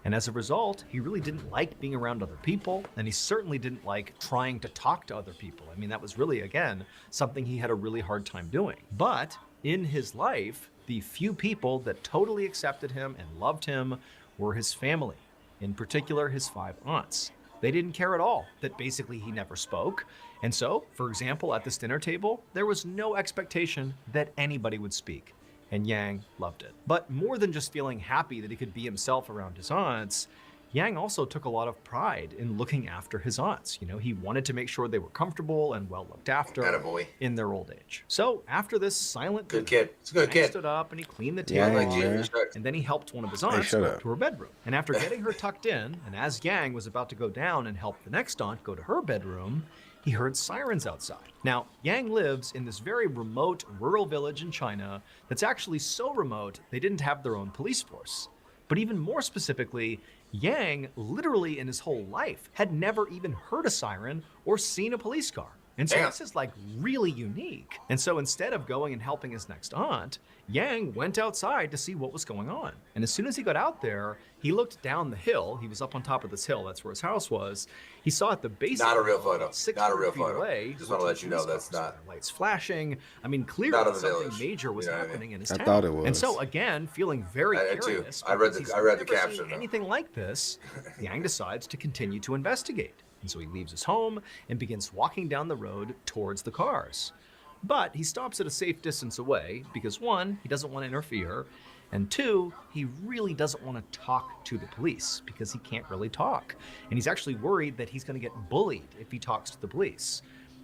And as a result, he really didn't like being around other people, and he certainly didn't like trying to talk to other people. I mean, that was really, again, something he had a really hard time doing. But in his life, the few people that totally accepted him and loved him were his family, in particular his 5 aunts. They didn't care at all that basically he never spoke. And so, for example, at this dinner table, there was no expectation that anybody would speak. And Yang loved it. But more than just feeling happy that he could be himself around his aunts, Yang also took a lot of pride in looking after his aunts. You know, he wanted to make sure they were comfortable and well looked after Attaboy. in their old age. So after this silent Good dinner, kid. It's a good Yang kid. stood up and he cleaned the Yeah, table, man. and then he helped one of his Hey, aunts shut go up. to her bedroom. And after getting her tucked in, and as Yang was about to go down and help the next aunt go to her bedroom, he heard sirens outside. Now, Yang lives in this very remote rural village in China that's actually so remote they didn't have their own police force. But even more specifically, Yang, literally in his whole life, had never even heard a siren or seen a police car. And so Damn. this is like really unique. And so instead of going and helping his next aunt, Yang went outside to see what was going on. And as soon as he got out there, he looked down the hill. He was up on top of this hill. That's where his house was. He saw at the base Not a of the real hill, photo. about 600 Not a real feet photo. away, Just wanna were let two you know police that's cars, not- their lights flashing. I mean, clearly Not of the something village. major was You know what I happening mean? in his I town. thought it was. And so again, feeling very I did too. curious, I read because the- he's I read the never seen caption, though. anything like this, Yang decides to continue to investigate. And so he leaves his home and begins walking down the road towards the cars. But he stops at a safe distance away because 1, he doesn't want to interfere, and 2, he really doesn't want to talk to the police because he can't really talk. And he's actually worried that he's going to get bullied if he talks to the police.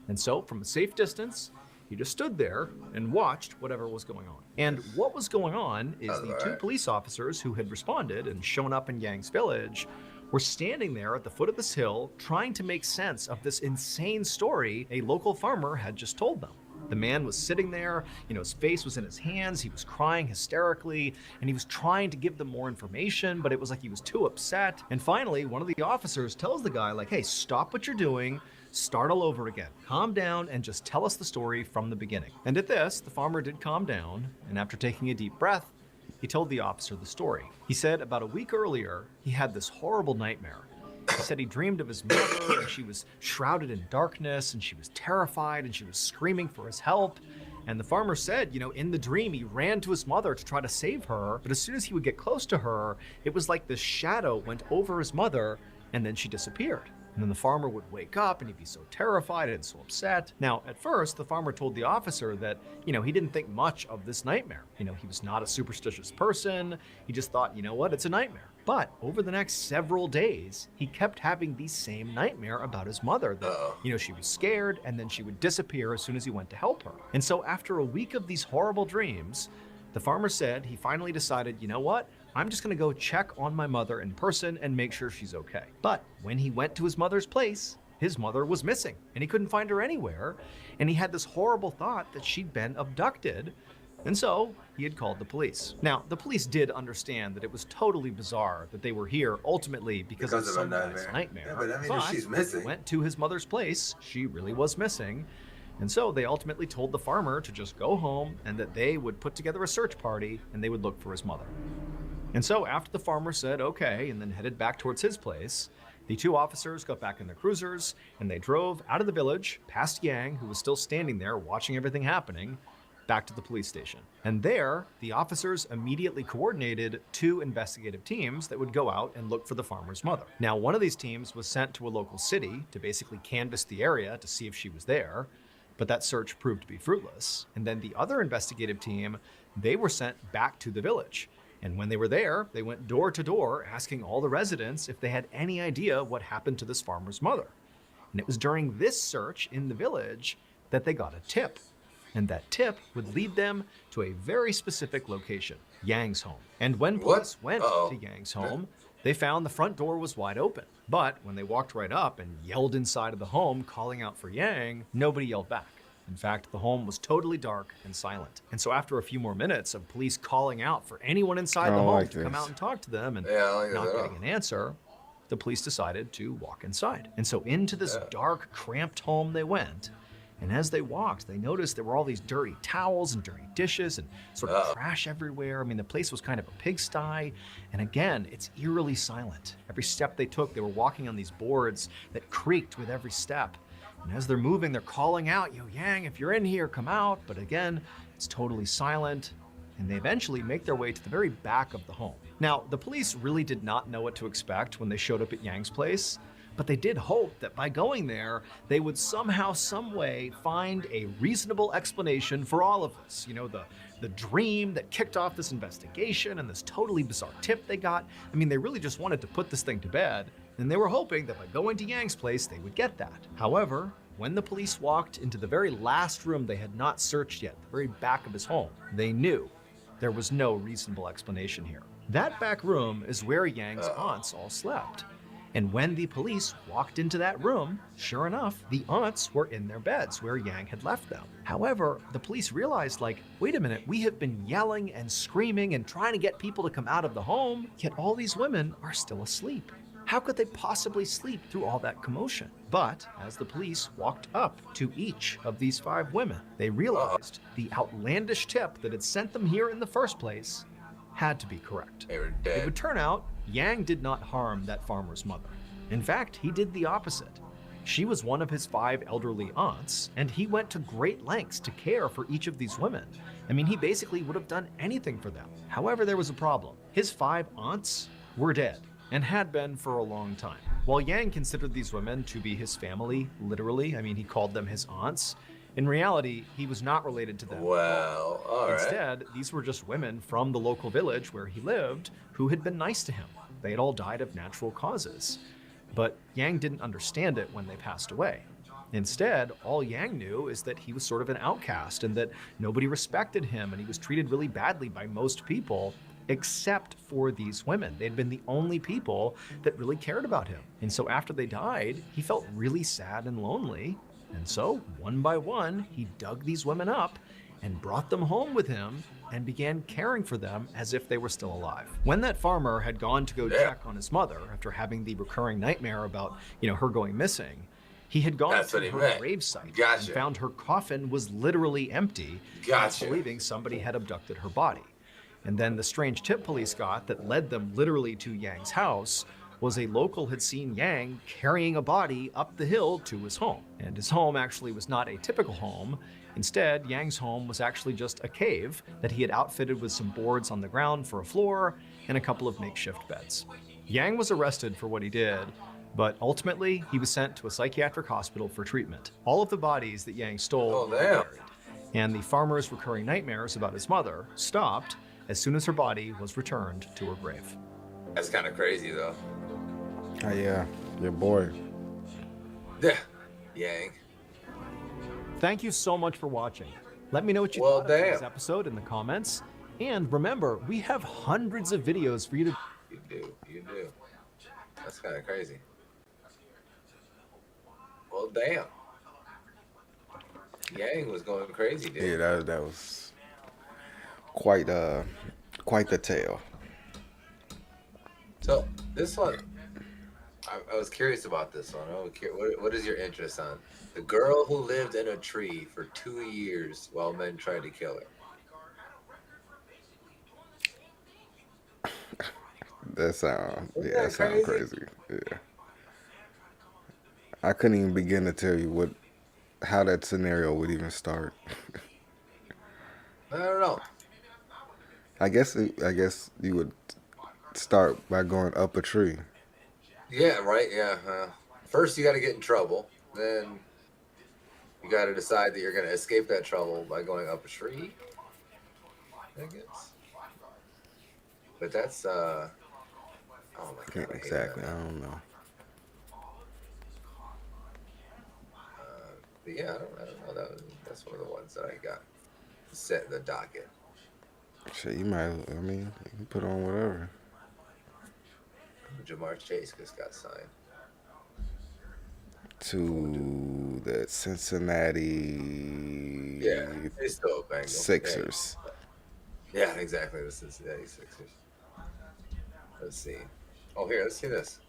And so from a safe distance, he just stood there and watched whatever was going on. And what was going on is the 2 police officers who had responded and shown up in Yang's village were standing there at the foot of this hill trying to make sense of this insane story a local farmer had just told them. The man was sitting there, you know, his face was in his hands, he was crying hysterically, and he was trying to give them more information, but it was like he was too upset. And finally, one of the officers tells the guy, like, hey, stop what you're doing, start all over again. Calm down and just tell us the story from the beginning. And at this, the farmer did calm down, and after taking a deep breath, he told the officer the story. He said about a week earlier, he had this horrible nightmare. He said he dreamed of his mother, and she was shrouded in darkness, and she was terrified, and she was screaming for his help. And the farmer said, you know, in the dream, he ran to his mother to try to save her, but as soon as he would get close to her, it was like this shadow went over his mother, and then she disappeared. And then the farmer would wake up and he'd be so terrified and so upset. Now, at first, the farmer told the officer that, you know, he didn't think much of this nightmare. You know, he was not a superstitious person. He just thought, you know what, it's a nightmare. But over the next several days, he kept having the same nightmare about his mother. That, you know, she was scared and then she would disappear as soon as he went to help her. And so after a week of these horrible dreams, the farmer said he finally decided, you know what? I'm just going to go check on my mother in person and make sure she's okay. But when he went to his mother's place, his mother was missing and he couldn't find her anywhere. And he had this horrible thought that she'd been abducted. And so he had called the police. Now, the police did understand that it was totally bizarre that they were here ultimately because of some guy's nightmare. Yeah, but I mean, if she's missing. They went to his mother's place. She really was missing. And so they ultimately told the farmer to just go home and that they would put together a search party and they would look for his mother. And so after the farmer said okay and then headed back towards his place, the two officers got back in their cruisers and they drove out of the village past Yang, who was still standing there watching everything happening, back to the police station. And there, the officers immediately coordinated 2 investigative teams that would go out and look for the farmer's mother. Now, one of these teams was sent to a local city to basically canvass the area to see if she was there, but that search proved to be fruitless. And then the other investigative team, they were sent back to the village. And when they were there, they went door to door asking all the residents if they had any idea what happened to this farmer's mother. And it was during this search in the village that they got a tip. And that tip would lead them to a very specific location, Yang's home. And when police went to Yang's home, they found the front door was wide open. But when they walked right up and yelled inside of the home, calling out for Yang, nobody yelled back. In fact, the home was totally dark and silent. And so after a few more minutes of police calling out for anyone inside the home to come out and talk to them and not getting an answer, the police decided to walk inside. And so into this dark, cramped home they went. And as they walked, they noticed there were all these dirty towels and dirty dishes and sort of trash everywhere. I mean, the place was kind of a pigsty. And again, it's eerily silent. Every step they took, they were walking on these boards that creaked with every step. And as they're moving, they're calling out, "Yo, Yang, if you're in here, come out." But again, it's totally silent. And they eventually make their way to the very back of the home. Now, the police really did not know what to expect when they showed up at Yang's place. But they did hope that by going there, they would somehow, some way find a reasonable explanation for all of this. You know, the dream that kicked off this investigation and this totally bizarre tip they got. I mean, they really just wanted to put this thing to bed. And they were hoping that by going to Yang's place, they would get that. However, when the police walked into the very last room they had not searched yet, the very back of his home, they knew there was no reasonable explanation here. That back room is where Yang's aunts all slept. And when the police walked into that room, sure enough, the aunts were in their beds where Yang had left them. However, the police realized, like, wait a minute, we have been yelling and screaming and trying to get people to come out of the home, yet all these women are still asleep. How could they possibly sleep through all that commotion? But as the police walked up to each of these 5 women, they realized the outlandish tip that had sent them here in the first place had to be correct. They were dead. It would turn out Yang did not harm that farmer's mother. In fact, he did the opposite. She was one of his 5 elderly aunts, and he went to great lengths to care for each of these women. I mean, he basically would have done anything for them. However, there was a problem. His 5 aunts were dead, and had been for a long time. While Yang considered these women to be his family, literally, I mean, he called them his aunts, in reality, he was not related to them. Well, all right. Instead, these were just women from the local village where he lived who had been nice to him. They had all died of natural causes. But Yang didn't understand it when they passed away. Instead, all Yang knew is that he was sort of an outcast and that nobody respected him and he was treated really badly by most people except for these women. They'd been the only people that really cared about him. And so after they died, he felt really sad and lonely. And so, one by one, he dug these women up and brought them home with him and began caring for them as if they were still alive. When that farmer had gone to go check on his mother after having the recurring nightmare about, her going missing, he had gone to her gravesite and found her coffin was literally empty, believing somebody had abducted her body. And then the strange tip police got that led them literally to Yang's house was a local had seen Yang carrying a body up the hill to his home. And his home actually was not a typical home. Instead, Yang's home was actually just a cave that he had outfitted with some boards on the ground for a floor and a couple of makeshift beds. Yang was arrested for what he did, but ultimately he was sent to a psychiatric hospital for treatment. All of the bodies that Yang stole were buried, and the farmer's recurring nightmares about his mother stopped as soon as her body was returned to her grave. That's kind of crazy, though. Oh, yeah. Your boy. Yeah. Yang. Thank you so much for watching. Let me know what you thought of this episode in the comments. And remember, we have hundreds of videos for you to... You do. That's kind of crazy. Well, damn. Yang was going crazy, dude. Yeah, that was quite the tale. So this one, I was curious about this one. What is your interest on? The girl who lived in a tree for 2 years while men tried to kill her. That sound crazy. Yeah. I couldn't even begin to tell you how that scenario would even start. I don't know. I guess you would start by going up a tree. Yeah, right. Yeah. First, you got to get in trouble. Then you got to decide that you're going to escape that trouble by going up a tree. I guess. But that's oh my god. Exactly. I don't know. But yeah, I don't know. That's one of the ones that I got set in the docket. Shit, you might. I mean, you can put on whatever. Jamar Chase just got signed to the Cincinnati. Yeah, he's still a Bengal. Sixers. Yeah, exactly. The Cincinnati Sixers. Let's see. Oh, here, let's see this.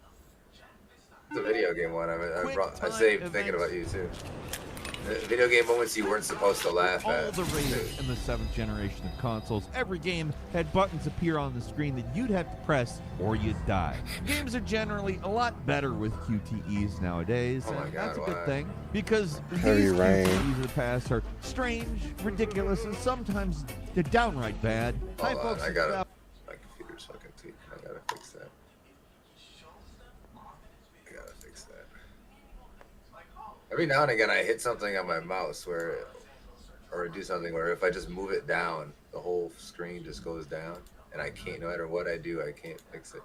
It's a video game one. I saved thinking about you too. Video game moments you weren't supposed to laugh at. All the rage in the 7th generation of consoles. Every game had buttons appear on the screen that you'd have to press or you'd die. Games are generally a lot better with QTEs nowadays, and that's a good thing, because these QTEs of the past are strange, ridiculous, and sometimes they're downright bad. Hold on, my computer's fucking tweaking. I gotta fix that. Every now and again, I hit something on my mouse or do something where if I just move it down, the whole screen just goes down, and I can't. No matter what I do, I can't fix it.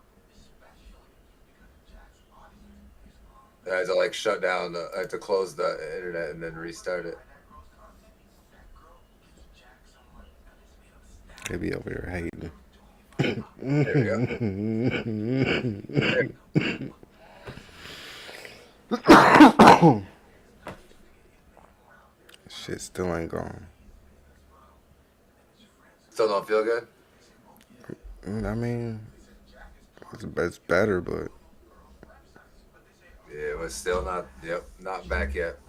I have to like shut down. I have to close the internet and then restart it. They be over here hating. There we go. Shit still ain't gone. Still don't feel good? I mean, it's better, but... Yeah, it was still not back yet.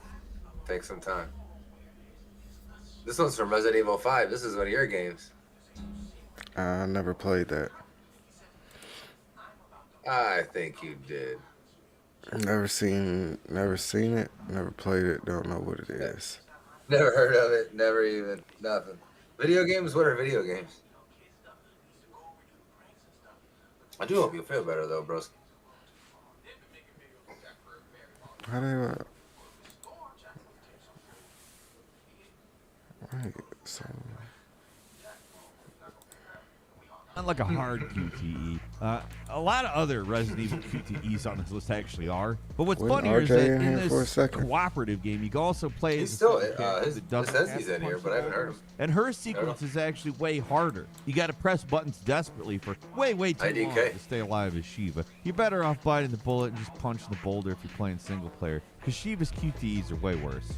Take some time. This one's from Resident Evil 5. This is one of your games. I never played that. I think you did. Never seen it, never played it, don't know what it is. Never heard of it, never even, nothing. Video games? What are video games? I do hope you feel better though, bros. How do you, right, so... Not like a hard QTE. A lot of other Resident Evil QTEs on this list actually are. But what's funnier is that in this cooperative game, you can also play he's still, it says he's in here, but I haven't heard him. And her sequence is actually way harder. You got to press buttons desperately for way too long to stay alive as Shiva. You're better off biting the bullet and just punching the boulder if you're playing single player, because Shiva's QTEs are way worse.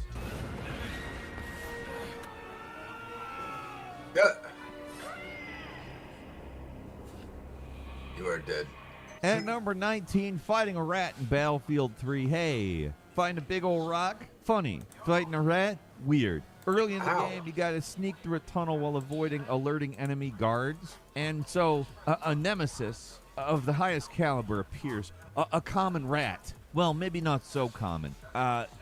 Yeah. You are dead. At number 19, fighting a rat in Battlefield 3. Hey, find a big old rock? Funny. Fighting a rat? Weird. Early in the game, you got to sneak through a tunnel while avoiding alerting enemy guards. And so, a nemesis of the highest caliber appears. A common rat. Well, maybe not so common.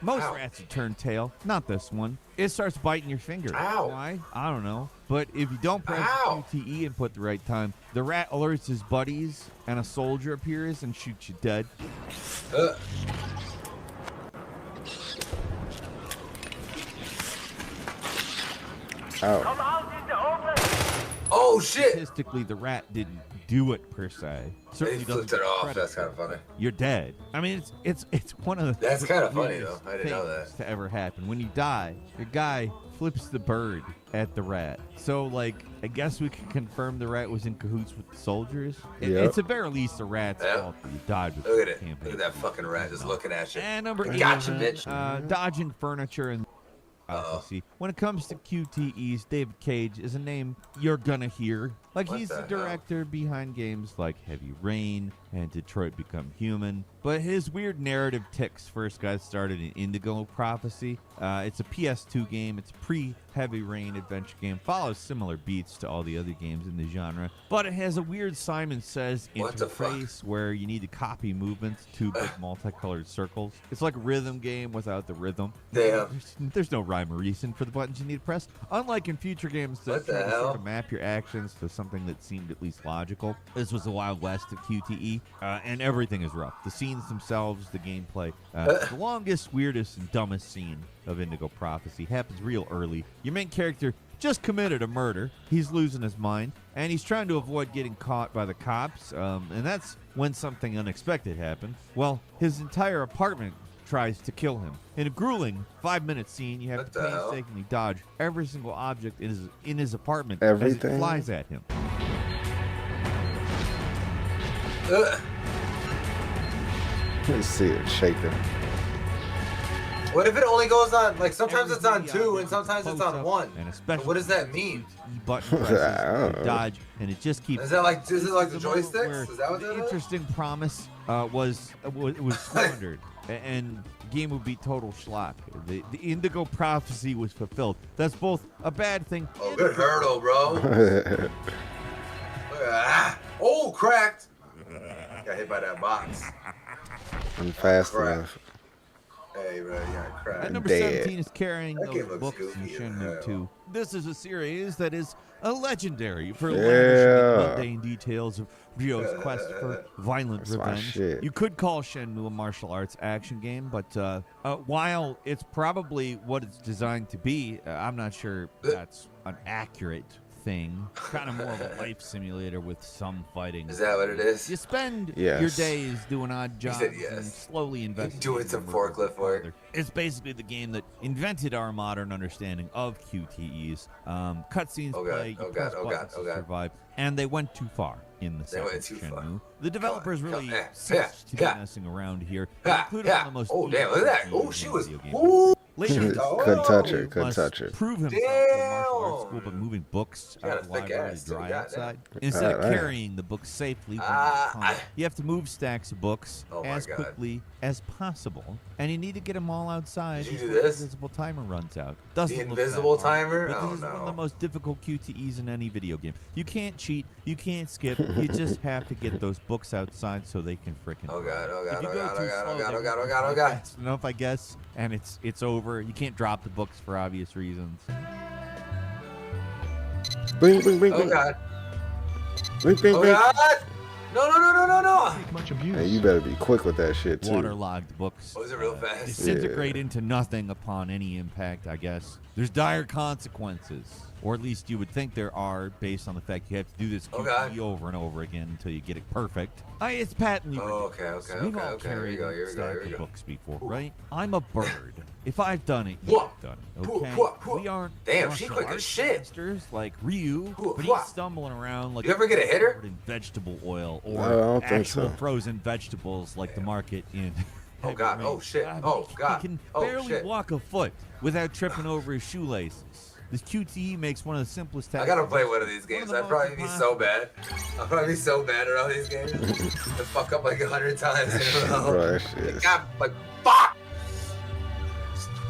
Most rats have turned tail. Not this one. It starts biting your finger. Why? I don't know. But if you don't press QTE and put the right time, the rat alerts his buddies, and a soldier appears and shoots you dead. Oh shit! Statistically, the rat didn't do it per se. Certainly they flipped it off. That's kind of funny. You're dead. I mean, it's one of the. That's kind of funny though. I didn't know that to ever happen. When you die, your guy flips the bird at the rat. So, like, I guess we can confirm the rat was in cahoots with the soldiers. It's at very least the rat's fault that you died with Look at it. campaign. Look at that fucking rat just looking at you. And number 8, gotcha, bitch. dodging furniture and prophecy. When it comes to QTEs, David Cage is a name you're gonna hear. Like, he's the director behind games like Heavy Rain and Detroit Become Human. But his weird narrative tics first got started in Indigo Prophecy. It's a PS2 game. It's a pre-Heavy Rain adventure game. Follows similar beats to all the other games in the genre. But it has a weird Simon Says interface where you need to copy movements to big multicolored circles. It's like a rhythm game without the rhythm. There's no rhyme or reason for the buttons you need to press. Unlike in future games that try to sort of map your actions to something that seemed at least logical. This was the Wild West of QTE, and everything is rough. The scenes themselves, the gameplay. The longest, weirdest, and dumbest scene of Indigo Prophecy happens real early. Your main character just committed a murder. He's losing his mind, and he's trying to avoid getting caught by the cops, and that's when something unexpected happened. Well, his entire apartment tries to kill him. In a grueling 5-minute scene, you have to painstakingly dodge every single object in his apartment as it flies at him. Let's see it shaking. What if it only goes on, like, sometimes it's on 2 and sometimes it's on 1? And especially what does that mean? Button presses, dodge, and it just keeps. Is that like the joysticks? Is that what that is? Interesting promise was squandered, and the game would be total schlock. The Indigo Prophecy was fulfilled. That's both a bad thing. Oh, good hurdle, bro. Oh, cracked. Got hit by that box. I'm fast enough. Hey, bro, you got cracked. And number 17 is carrying those books in Shenmue 2. This is a series that is legendary for lavishing mundane details of Ryo's quest for violent revenge. You could call Shenmue a martial arts action game, but while it's probably what it's designed to be, I'm not sure that's an accurate thing. Kind of more of a life simulator with some fighting. Is that what it is? You spend your days doing odd jobs and slowly investing. Doing some forklift work. It's basically the game that invented our modern understanding of QTEs. Cutscenes play, you press buttons to survive, and they went too far in the second Shenmue. The developers really ceased to be messing around here. They included one of the most look at that. Oh, she was. Couldn't touch her. Couldn't touch her. Prove himself in martial arts school by moving books out of the library to dry outside. Instead of carrying the books safely, you have to move stacks of books as quickly as possible, and you need to get them all outside before the invisible timer runs out. The invisible timer? But this is one of the most difficult QTEs in any video game. You can't cheat, you can't skip, you just have to get those books outside so they can frickin' Oh god, oh god, if you oh go god, too oh god, slow, oh god, they oh god, won't oh god, oh go god. fast enough, I guess, and it's over. You can't drop the books for obvious reasons. Bing, bing, bing, Oh bing. god. Bing, bing, Oh bing. god. No. Hey, you better be quick with that shit, too. Waterlogged books Was it real fast? disintegrate into nothing upon any impact, I guess. There's dire consequences, or at least you would think there are, based on the fact you have to do this QTE over and over again until you get it perfect. It's patently ridiculous. We've all carried a stack of books before, right? I'm a bird. If I've done it, you've done it, okay? We aren't Damn, she martial quick as arts shit. masters like Ryu, but he's stumbling around like You ever get a hitter? covered in vegetable oil I or don't think actual so. frozen vegetables like the market in. Oh god, oh shit, oh god, He can oh barely shit. walk a foot without tripping over his shoelaces. This QTE makes one of the simplest tasks. I gotta play one of these games. I'd probably be so bad. I'll probably be so bad at all these games. To fuck up like 100 times in a row. Right, shit. God, like, fuck!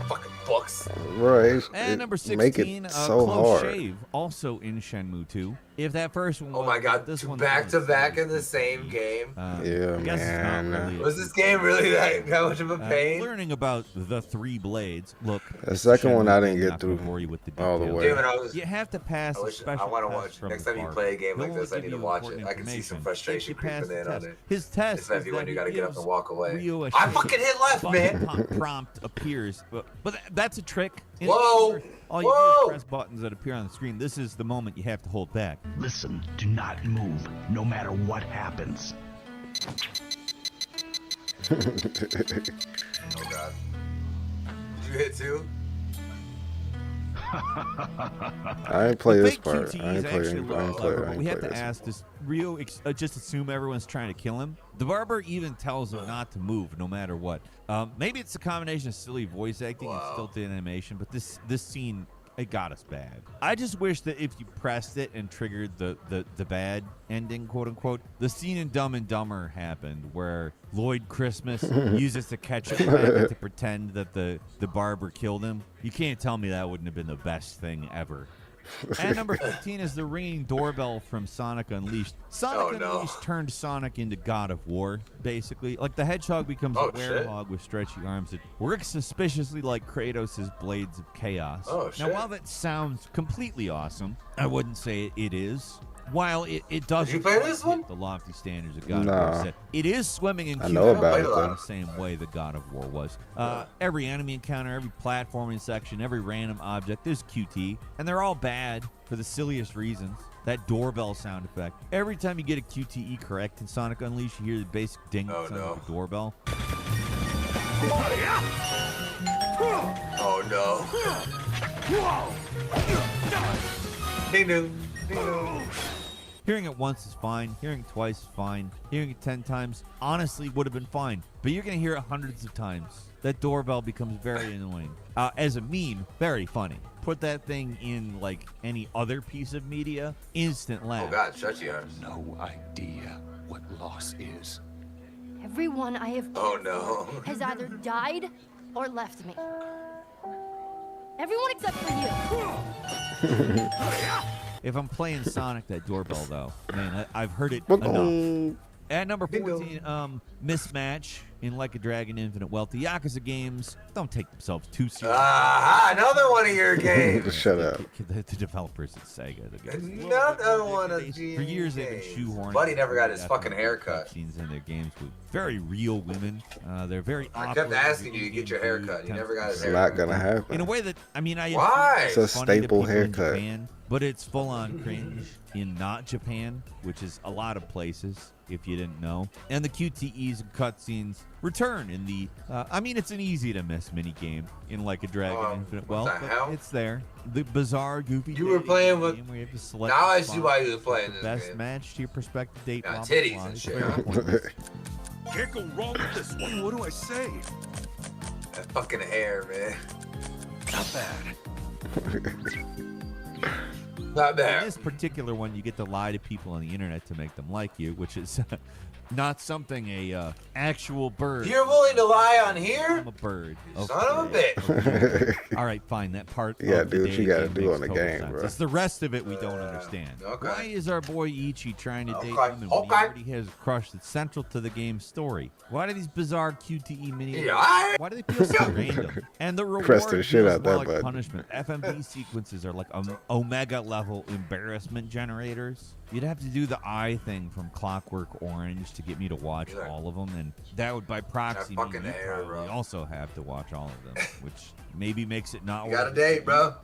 Fucking books. Right. And number Make 16, it so Close hard. Shave, also in Shenmue 2. If that first one Oh my god, this one back to back in the same game. Yeah, I guess it's not man. really Was this game really that much of a pain? learning about the 3 blades. Look, The second one I didn't Shenmue, get not gonna through bore you with the all the details. way. Damn it, I was. You have to pass I a wish, special I want to test watch. from Next the time you park. play a game like He'll this, I give need to you watch important it. I can see some information. frustration If you pass creeping in the on test, it. his test Especially is when that you gotta he get up gives and walk away. Ryu a I shake. fucking hit left, Button man. prompt appears, but that's a trick. Whoa! All you do Whoa! is press buttons that appear on the screen. This is the moment you have to hold back. Listen, do not move, no matter what happens. Oh god. Did you hit 2? I ain't play The this fake part. QTEs I ain't play actually look clever, but we have to this. ask this just assume everyone's trying to kill him. The barber even tells him not to move no matter what. Maybe it's a combination of silly voice acting and stilted animation, but this scene, it got us bad. I just wish that if you pressed it and triggered the bad ending, quote unquote, the scene in Dumb and Dumber happened where Lloyd Christmas uses the ketchup packet to pretend that the barber killed him. You can't tell me that wouldn't have been the best thing ever. And number 15 is the ringing doorbell from Sonic Unleashed. Sonic Unleashed turned Sonic into God of War, basically. Like the hedgehog becomes a werehog with stretchy arms. It works suspiciously like Kratos' Blades of Chaos. Now, while that sounds completely awesome, I wouldn't say it is. While it doesn't Did you play this one? the lofty standards of God of War set, it is swimming in I know about it, in though. the same way that God of War was. Every enemy encounter, every platforming section, every random object, there's QT, and they're all bad for the silliest reasons. That doorbell sound effect. Every time you get a QTE correct in Sonic Unleashed, you hear the basic ding sound of the doorbell. Oh no. Ding dong. Ding dong. Hearing it once is fine. Hearing it twice is fine. Hearing it 10 times, honestly, would have been fine. But you're going to hear it hundreds of times. That doorbell becomes very annoying. As a meme, very funny. Put that thing in, like, any other piece of media, instant laugh. Oh, God, shut your arms. No idea what loss is. Everyone I have Oh, no. has either died or left me. Everyone except for you. If I'm playing Sonic, that doorbell, though, man, I've heard it enough. At number 14, Mismatch in Like a Dragon Infinite Wealth. The Yakuza games don't take themselves too seriously. Another one of your games. Shut up. The developers at Sega. Another one of For years, they've been shoehorning. Buddy never got his fucking haircut. Scenes in their games with very real women. They're very I awkward. kept asking you to get your haircut. You never got his It's haircut. not gonna happen. In a way that, I mean, Why? It's a funny to staple people in haircut. Japan, but it's full-on cringe in not Japan, which is a lot of places, if you didn't know. And the QTEs and cutscenes return in the, I mean, it's an easy-to-miss mini-game in Like a Dragon Infinite Wealth, the but hell? it's there. The bizarre, goofy You were playing with... game where you have to select Now I the see spot, why you were playing the this best game. match to your prospective date. Got blah, blah, titties blah. and It's shit. very pointless. Can't go wrong with this one. What do I say? That fucking hair, man. Not bad. Not In bad. this particular one, you get to lie to people on the internet to make them like you, which is not something a actual bird. You're willing to lie on here? I'm a bird. Son of a bitch. All right, fine. That part. You gotta of the do what you dating gotta game do makes on the total game, sense. bro. It's the rest of it we don't understand. okay. Why is our boy Ichi trying to date Okay, women when he okay. already has a crush that's central to the game's story? Why do these bizarre QTE mini? Yeah. Why do they feel so random? And the reward Press the shit feels out more that like button. punishment. FMV sequences are like omega level embarrassment generators. You'd have to do the eye thing from Clockwork Orange to get me to watch all of them, and that would by proxy mean fucking you hair, probably bro. also have to watch all of them, which maybe makes it not You worth got a it. date, bro.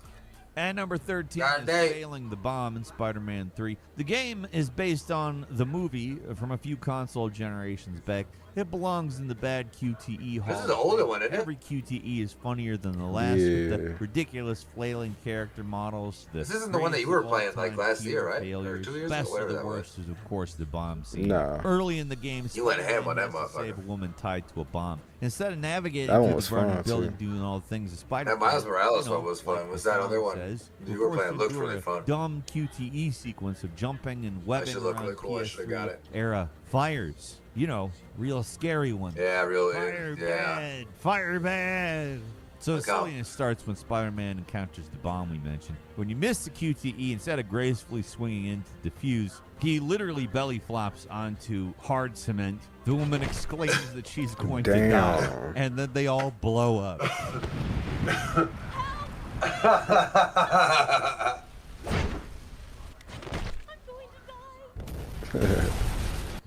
And number 13 Got a is date. Failing the Bomb in Spider-Man 3. The game is based on the movie from a few console generations back. It belongs in the bad QTE hall. This is an older one, isn't it? Every QTE is funnier than the last with the Yeah. ridiculous flailing character models. The This isn't the one that you were crazy playing, like, all-time last year, hero right? Or failures. 2 years ago, Best whatever of the that was. worst is, of course, the bomb scene. No. Early in the game, You went ham on Spider-Man that has to save motherfucker. a woman tied to a bomb. Instead of navigating That one through was the burning fun, building, too. doing all the things the spider. That Miles Morales you know, one was fun. like Was the that other song one? says, You of were course, playing looked do really a fun. Dumb QTE sequence of jumping and webbing should look around really cool. I should've got PS3 it. era fires. You know, real scary ones. Yeah, really. Fire Yeah. bad, fire bad. So the Look out. silliness starts when Spider-Man encounters the bomb we mentioned. When you miss the QTE, instead of gracefully swinging in to defuse, he literally belly flops onto hard cement. The woman exclaims that she's going to die, Damn. and then they all blow up.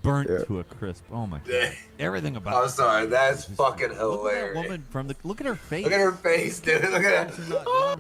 Burnt Yeah. to a crisp. Oh my god! Yeah. Everything about. I'm sorry. That's fucking Look at that hilarious. woman from the. Look at her face. Look at her face, dude. Look at that. Not doing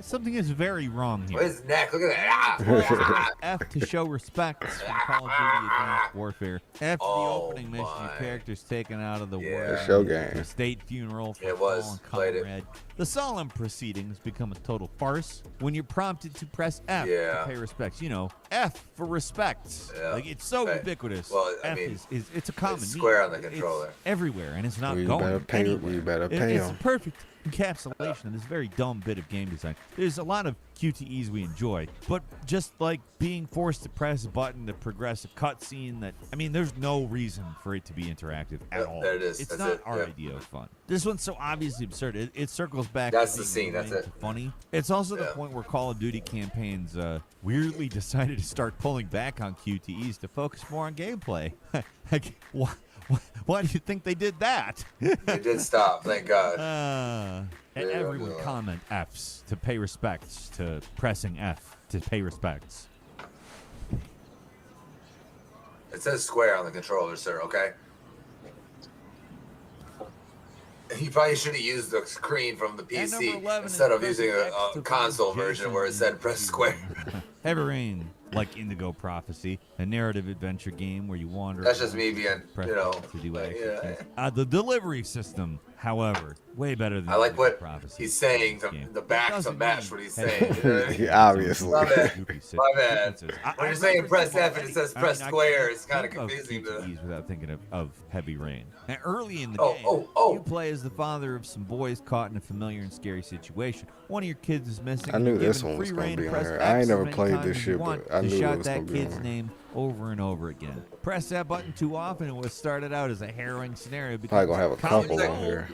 Something is very wrong here. His neck, look at that. F to show respect from Call of Duty Advanced Warfare. F the opening mission, your character's taken out of the war. Show game. The state funeral for It was. fallen Played it. comrade. The solemn proceedings become a total farce when you're prompted to press F Yeah. to pay respects. You know, F for respect. Yeah. Like, it's so Hey, ubiquitous. well, I F mean, is it's a common it's square on the meme. controller. It's everywhere, and it's not You going better pay- anywhere. you better pay It's a 'em. perfect encapsulation of this very dumb bit of game design. There's a lot of QTEs we enjoy, but just like being forced to press a button to progress a cutscene that, I mean, there's no reason for it to be interactive at all. There it is. It's That's not it. our Yeah. idea of fun. This one's so obviously absurd. It circles back That's to the being scene, that's annoying it. to funny. It's also the Yeah. point where Call of Duty campaigns weirdly decided to start pulling back on QTEs to focus more on gameplay. Like, why do you think they did that? It did stop, thank God. And They don't everyone do it. comment Fs to pay respects to pressing F to pay respects. It says square on the controller, sir, okay? You probably should have used the screen from the PC 11 instead is of using pressing X a to console find version Jason where it said press square. Heavy Rain, like Indigo Prophecy, a narrative adventure game where you wander. That's just me being, press you know, X to do like, actions. yeah. The delivery system, however, way better than I like Indigo what Prophecy. he's saying, the back to doesn't match mean what he's Heavy saying. You know what I mean? Yeah, obviously. My bad. My bad. Differences. When you're saying press F and it says press I square, can't it's kind of think confusing. QTEs without thinking of Heavy Rain. Now, early in the Oh, game, oh. you play as the father of some boys caught in a familiar and scary situation. One of your kids is missing. I and knew you're this given one was free gonna rein be to on press here. X I ain't as never many played times this as you shit, want but I to knew it shout was that gonna be kid's on. name over and over again. Press that button too often, and what started out as a harrowing scenario Probably gonna have a becomes couple comic on here.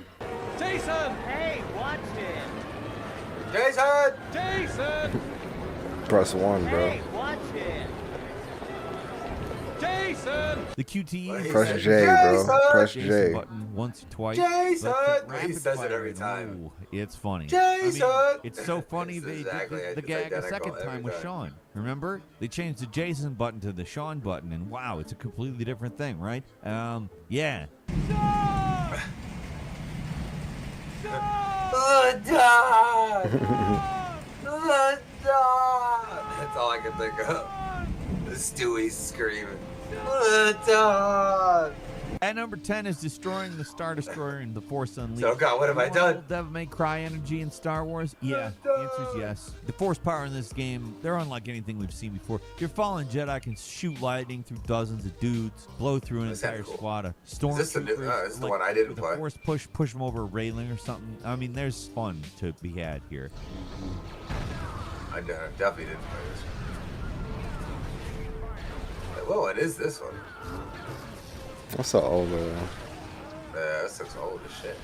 Jason! Hey, watch it! Jason! Jason! Press 1, bro. Hey, watch it! Jason! The QTE. Press J, bro. Press Jason J. button once or twice. Jason! but He rapid says it fire, every time. ooh, it's funny. Jason! I mean, it's so funny It's they exactly- did the it's gag a identical second every time with time. Sean. Remember? They changed the Jason button to the Sean button, and wow, it's a completely different thing, right? Yeah. That's all I can think of. Stewie's screaming. At number 10 is destroying the Star Destroyer and the Force Unleashed. So, God, what have I You want done? old Devil May Cry energy in Star Wars? Yeah, the answer is yes. The Force power in this game, they're unlike anything we've seen before. Your fallen Jedi can shoot lightning through dozens of dudes, blow through an entire squad of stormtroopers. This is the one I didn't with a play. Force push them over a railing or something. I mean, there's fun to be had here. I definitely didn't play this one. Whoa, it is this one. That's so old, man. Yeah, this looks old as shit.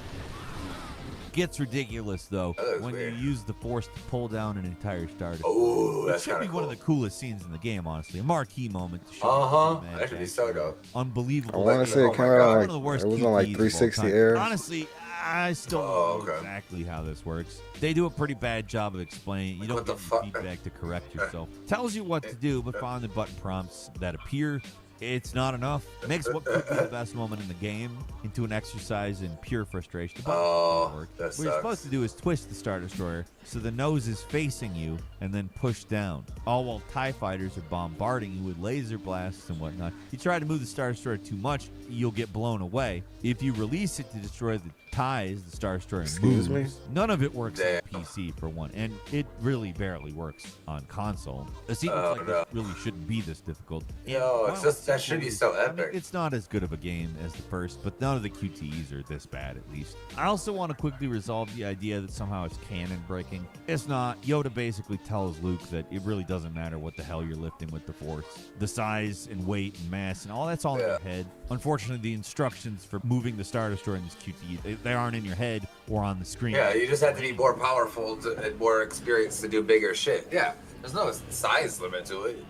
Gets ridiculous though That looks when weird. you use the Force to pull down an entire Star Destroyer. Oh, It that's should be kinda one of the coolest scenes in the game, honestly. A marquee moment. To show Uh-huh. the That should be so dope. Unbelievable. I want to say it came out One on of the like, worst it was on like QTEs of all 360 time. era. Honestly, I still don't know exactly how this works. They do a pretty bad job of explaining. You don't get feedback to correct yourself. Tells you what to do, but following the button prompts that appear, it's not enough. Makes what could be the best moment in the game into an exercise in pure frustration. The buttons don't work. that What you're sucks. supposed to do is twist the Star Destroyer so the nose is facing you and then push down. All while TIE fighters are bombarding you with laser blasts and whatnot. You try to move the Star Destroyer too much, you'll get blown away. If you release it to destroy the TIEs, the Star Destroyer Excuse moves. me? None of it works on PC for one, and it really barely works on console. A sequence like this really shouldn't be this difficult. And No, it's while just that should be so I mean, epic. it's not as good of a game as the first, but none of the QTEs are this bad, at least. I also want to quickly resolve the idea that somehow it's canon breaking. It's not. Yoda basically tells Luke that it really doesn't matter what the hell you're lifting with the Force. The size and weight and mass and all that's all in your head. Unfortunately, the instructions for moving the Star Destroyer in this QTE, they aren't in your head or on the screen. Yeah, you just have to be more powerful and more experienced to do bigger shit. Yeah, there's no size limit to it.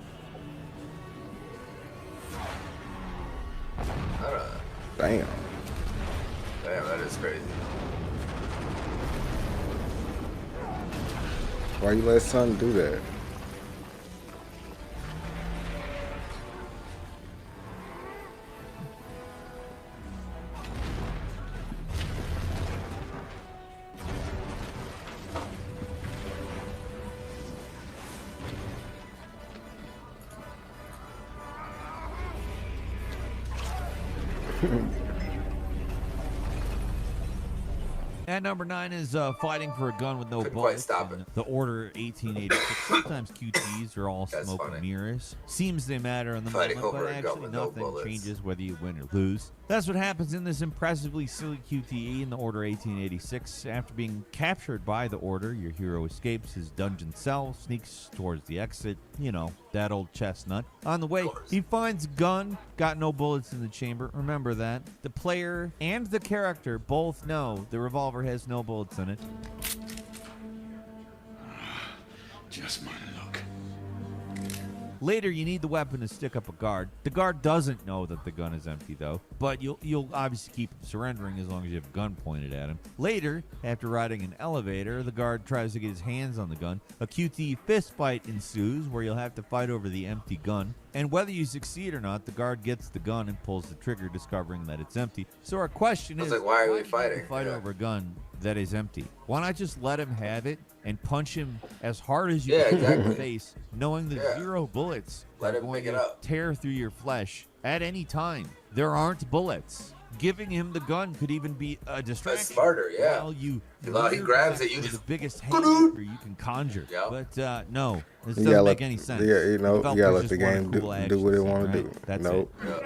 I don't know. Damn. Damn, that is crazy. Why you let son do that? At number 9 is Fighting for a Gun with No Couldn't quite Bullets. stop in it. The Order 1886. Sometimes QTEs are all That's smoke and funny. mirrors. Seems they matter in the Fighting moment, over but a gun actually with no nothing bullets. changes whether you win or lose. That's what happens in this impressively silly QTE in the Order 1886. After being captured by the Order, your hero escapes his dungeon cell, sneaks towards the exit. You know, that old chestnut. On the way, he finds a gun, got no bullets in the chamber. Remember that. The player and the character both know the revolver has no bullets in it. Just my luck. Later, you need the weapon to stick up a guard. The guard doesn't know that the gun is empty, though, but you'll obviously keep him surrendering as long as you have a gun pointed at him. Later, after riding an elevator, the guard tries to get his hands on the gun. A QT fist fight ensues where you'll have to fight over the empty gun. And whether you succeed or not, the guard gets the gun and pulls the trigger, discovering that it's empty. So our question is, like, why are we do you fighting? fight over a gun that is empty? Why not just let him have it and punch him as hard as you can in exactly. the face, knowing the 0 bullets Let are him going pick it to up. tear through your flesh at any time? There aren't bullets. Giving him the gun could even be a distraction. That's smarter, yeah. While you He grabs it, you with just the biggest haymaker you can conjure. Yep. But no, this You doesn't gotta make let- any sense. Yeah, you know, you Developers gotta let just the want a game cool do action what it scene, want to right? do. That's Nope. it.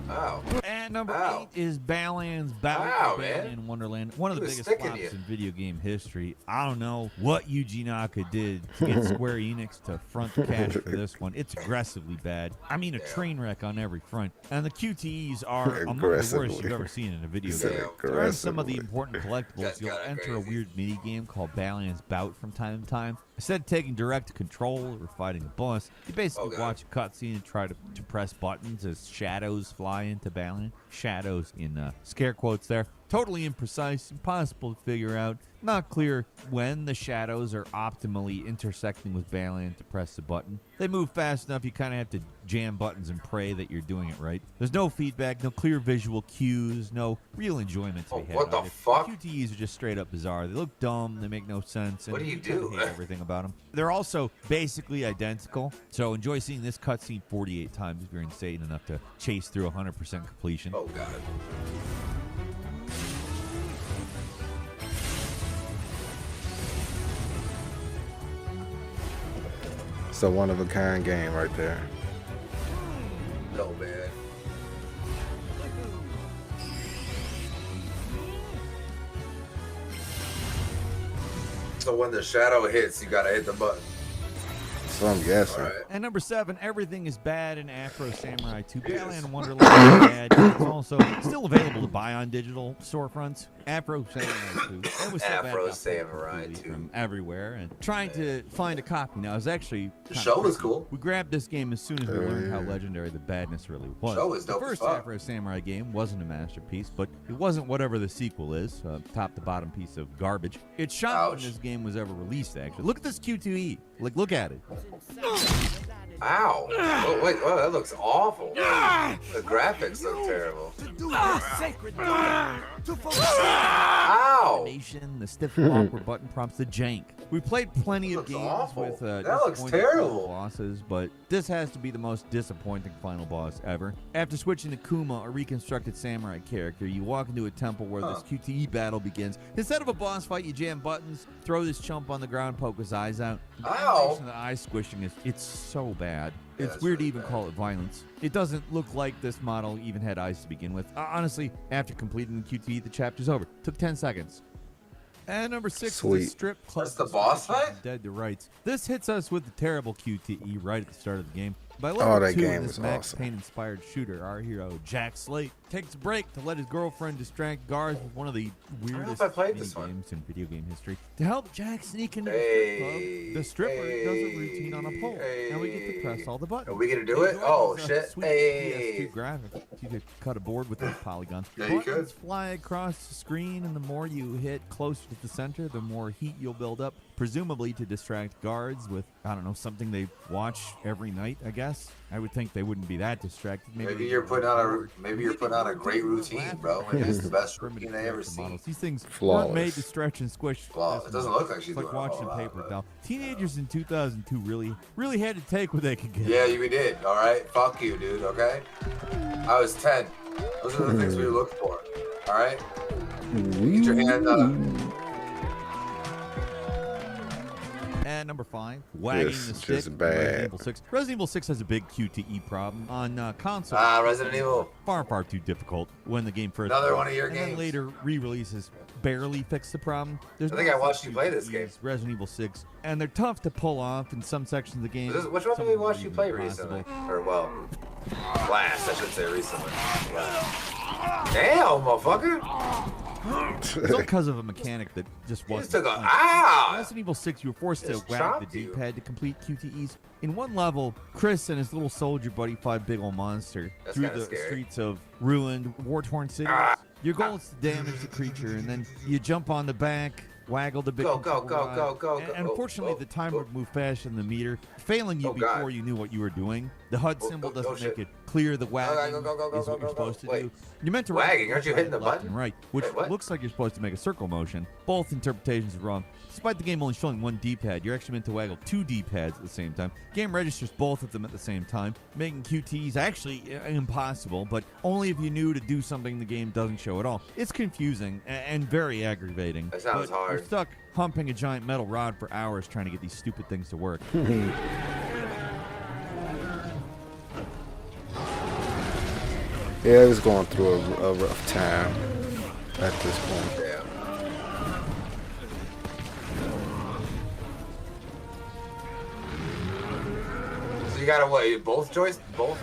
Ow. And number Ow. 8 is Balan's Battle Ow, for man. Balan Wonderland. One of He the was biggest sticking flops you. in video game history. I don't know what Yuji Naka did to get Square Enix to front the cash for this one. It's aggressively bad. I mean, a train wreck on every front. And the QTEs are among the worst you've ever seen in a video He said game. There are some of the aggressively. important collectibles. That's You'll kinda enter a crazy. weird mini game called Balan's Bout from time to time. Instead of taking direct control or fighting a boss, you basically watch a cutscene and try to press buttons as shadows fly into Balan. Shadows in scare quotes there. Totally imprecise, impossible to figure out. Not clear when the shadows are optimally intersecting with Balan to press the button. They move fast enough, you kind of have to jam buttons and pray that you're doing it right. There's no feedback, no clear visual cues, no real enjoyment to be had. what the out of it. fuck? QTEs are just straight up bizarre. They look dumb, they make no sense. And What do you kinda do? hate everything about them. They're also basically identical, so enjoy seeing this cutscene 48 times if you're insane enough to chase through 100% completion. Oh, God. It's a one of a kind game right there. No, man. So when the shadow hits, you gotta hit the button. So I'm guessing. All right. And number 7, Everything is Bad in Afro Samurai 2. Balan Wonderland is bad. It's also still available to buy on digital storefronts. Afro Samurai 2. It was so bad, Afro it got pulled Samurai completely 2. from everywhere. And trying to find a copy now is actually The kinda show was tricky. cool. We grabbed this game as soon as we learned how legendary the badness really was. Show was The dope as first fuck. Afro Samurai game wasn't a masterpiece, but it wasn't whatever the sequel is, top to bottom piece of garbage. It's shocking when this game was ever released, actually. Look at this Q2E. Look at it. Ow. Oh, wait, oh, that looks awful. The graphics look terrible. Ow. Animation, the stiff, awkward button prompts, the jank. We played plenty of games awful. with That looks disappointing terrible. final bosses, but this has to be the most disappointing final boss ever. After switching to Kuma, a reconstructed samurai character, you walk into a temple where this QTE battle begins. Instead of a boss fight, you jam buttons, throw this chump on the ground, poke his eyes out. The animation of the eye squishing it's so bad. Yeah, It's that's weird to really even bad. call it violence. It doesn't look like this model even had eyes to begin with. Honestly, after completing the QTE, the chapter's over. Took 10 seconds. And number 6 is Sweet. a strip club. That's the boss fight? Dead to rights. This hits us with the terrible QTE right at the start of the game. By Oh, level that 2 game in this is Max awesome. Payne-inspired shooter, our hero, Jack Slate, takes a break to let his girlfriend distract guards with one of the weirdest I played mini this one. games in video game history. To help Jack sneak into Hey, the strip club, the stripper does a routine on a pole, and we get to press all the buttons. Are we gonna do it? Enjoy Oh, these, shit. Sweet Hey. PS2 graphics. You could cut a board with those polygons. Yeah, you Buttons could. fly across the screen, and the more you hit closer to the center, the more heat you'll build up. presumably to distract guards with, I don't know, something they watch every night, I guess. I would think they wouldn't be that distracted. Maybe you're putting on a great routine, bro. Maybe it's the best routine they ever seen. These things Flawless. weren't made to stretch and squish. It doesn't look like she's It's like doing a watching whole a lot, paper but- doll. Teenagers in 2002 really had to take what they could get. Yeah, we did. All right, fuck you, dude. Okay. I was 10. Those are the things we look for. All right. Get your hand up. And number 5, wagging Yes, the just stick. bad. Resident Evil 6. Resident Evil 6 has a big QTE problem on console. Resident Evil. Far too difficult when the game first. Another came one out. of your and games. Then later re-releases barely fix the problem. There's I think I watched you play this game. Resident Evil 6, and they're tough to pull off in some sections of the game. Which one did we watch you play impossible. recently? Or well, last, I should say recently. Damn, motherfucker. It's all because of a mechanic that just wasn't. took a- fun. ow! In Resident Evil 6, you were forced to Just whack the chopped you. D-pad to complete QTEs. In one level, Chris and his little soldier buddy fight a big old monster That's through kinda the scary. streets of ruined, war-torn cities. Your goal is to damage the creature, and then you jump on the back, waggle the big Go, control go, rod, go. and unfortunately, the timer would move faster than the meter, failing you God. before you knew what you were doing. The HUD symbol doesn't make shit. it clear the wagging go, is what you're supposed to Wait. do. You're meant to Wagging? Aren't you hitting the left button? and right, which Wait, what? looks like you're supposed to make a circle motion. Both interpretations are wrong. Despite the game only showing one D-pad, you're actually meant to waggle 2 D-pads at the same time. Game registers both of them at the same time, making QTEs actually impossible, but only if you knew to do something the game doesn't show at all. It's confusing and very aggravating. That sounds but hard. You're stuck humping a giant metal rod for hours trying to get these stupid things to work. Yeah, he was going through a rough time at this point. Yeah. So you gotta what? Both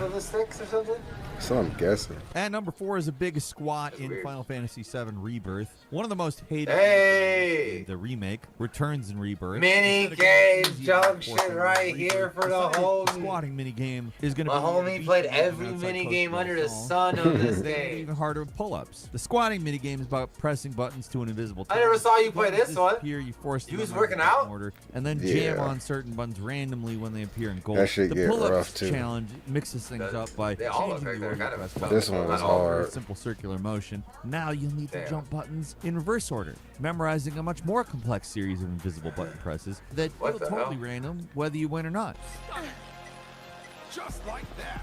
of the sticks or something? So I'm guessing. And number 4 is a big squat in weird. Final Fantasy VII Rebirth. One of the most hated Hey! in the remake returns in Rebirth. Mini Instead of game easy junction enforcement right in here Rebirth, for the the homie. squatting mini game is going to My be homie played every mini game under the sun of this game. Even harder with pull-ups. The squatting mini game is about pressing buttons to an invisible. I never saw you play Buttons this one. disappear, you force You them was in working certain out? order, and then Yeah. jam on certain buttons randomly when they appear in gold. That shit the get pull-ups rough, too. challenge mixes things up by They all look changing like the they're order kind you of press tough. buttons. This one was Not all. hard. A simple circular motion. Now you'll need to Damn. jump buttons in reverse order, memorizing a much more complex series of invisible button presses that What feel the totally hell? random whether you win or not. Just like that.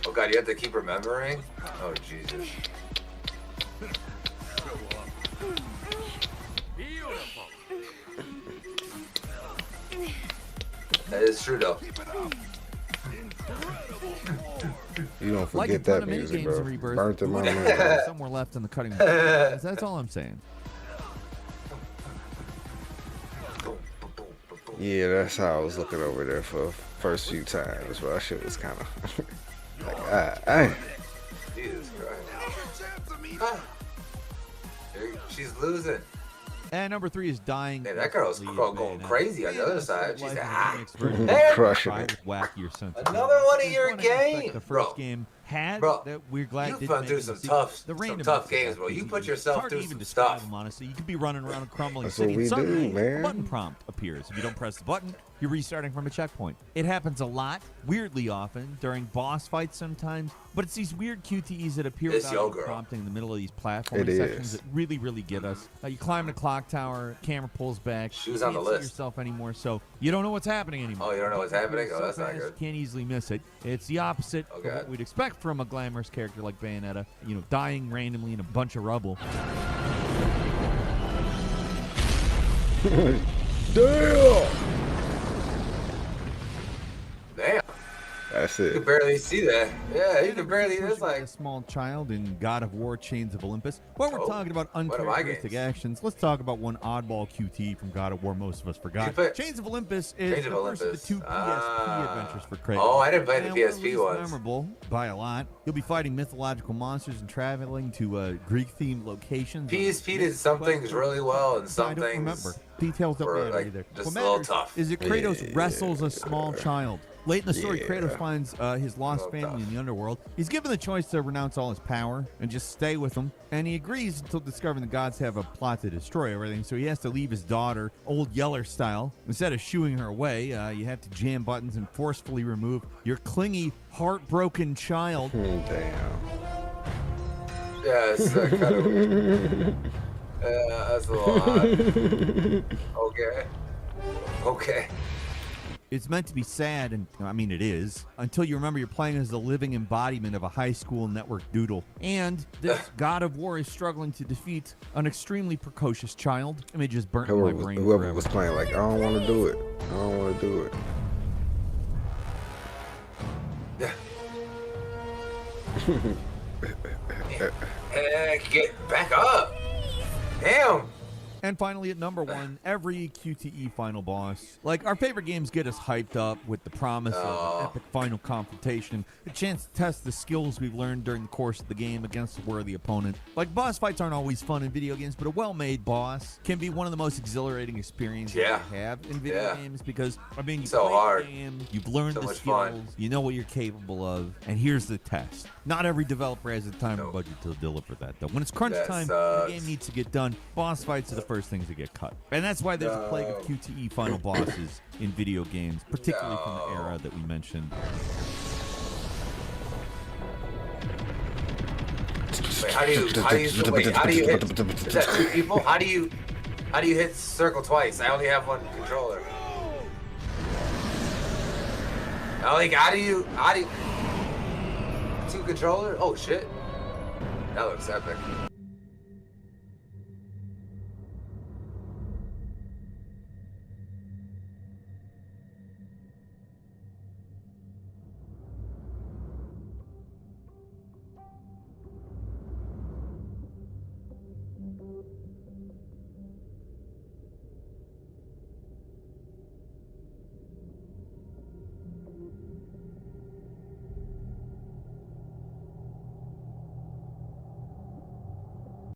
Oh god, you have to keep remembering? Oh Jesus. Beautiful. That is true though. You don't Like a forget ton that of music, minigames bro. in Rebirth, Burnt in my we memory. have somewhere left in the cutting room. That's all I'm saying. Yeah, that's how I was looking over there for the first few times, but that shit was kind of like, Jesus Christ. She's losing. And number 3 is dying. Hey, that girl's going crazy on the other side. She's Hey, Hey! crushing it. Wackier sense. Another one of your One aspect games, The first bro. game had Bro, that we're glad you've didn't gone make through it some the tough- the some randomness tough of games, that bro. You QTE. put yourself It's hard through to even some describe stuff. them, honestly. You could be running around a crumbling That's city, what we and suddenly do, man. a button prompt appears. If you don't press the button, you're restarting from a checkpoint. It happens a lot, weirdly often, during boss fights sometimes, but it's these weird QTEs that appear It's without yo, even girl. prompting in the middle of these platform It sections is. that really get us. You climb the clock tower, camera pulls back. She was you on the can't see list. yourself anymore, so you don't know what's happening anymore. Oh, you don't know what's happening? Oh, So that's not fast, good. You can't easily miss it. It's the opposite Oh, of God. what we'd expect from a glamorous character like Bayonetta, dying randomly in a bunch of rubble. damn. Damn. That's You can it. barely see that. Yeah, you And can barely. pushing It's by like a small child in God of War: Chains of Olympus. While we're Oh, talking about one of my uncharacteristic games. actions, let's talk about one oddball QT from God of War most of us forgot. You put- Chains of Olympus is Chains the of first of the Olympus. 2 PSP adventures for Kratos. Oh, I didn't play the And PSP one of the least ones. memorable by a lot. You'll be fighting mythological monsters and traveling to Greek-themed locations. PSP did some things really well and I some don't things. remember. Details don't were, matter like, either. just What a little matters tough. is that Kratos wrestles a small child. Late in the story, Yeah. Kratos finds his lost family in the underworld. He's given the choice to renounce all his power and just stay with them, and he agrees until discovering the gods have a plot to destroy everything, so he has to leave his daughter, Old Yeller style. Instead of shooing her away, you have to jam buttons and forcefully remove your clingy, heartbroken child. Damn. Yeah, it's kind of... that's a little odd. Okay. It's meant to be sad, and I mean it is, until you remember you're playing as the living embodiment of a high school network doodle. And this god of war is struggling to defeat an extremely precocious child. I mean, it just burnt my brain Whoever forever. was playing, like, I don't want to do it. I don't want to do it. Get back up. Damn. And finally, at number 1, every QTE final boss. Like, our favorite games get us hyped up with the promise of an epic final confrontation, a chance to test the skills we've learned during the course of the game against a worthy opponent. Like, boss fights aren't always fun in video games, but a well-made boss can be one of the most exhilarating experiences you have in video games, because, I mean, you play the game, you've learned the skills, you know what you're capable of, and here's the test. Not every developer has the time and budget to deliver that, though. When it's crunch time, the game needs to get done. Boss fights are the first things that get cut. And that's why there's a plague of QTE final bosses in video games, particularly from the era that we mentioned. Wait, how do you hit? Is that 2 people? How do you hit circle twice? I only have 1 controller. How do you 2 controller? Oh shit. That looks epic.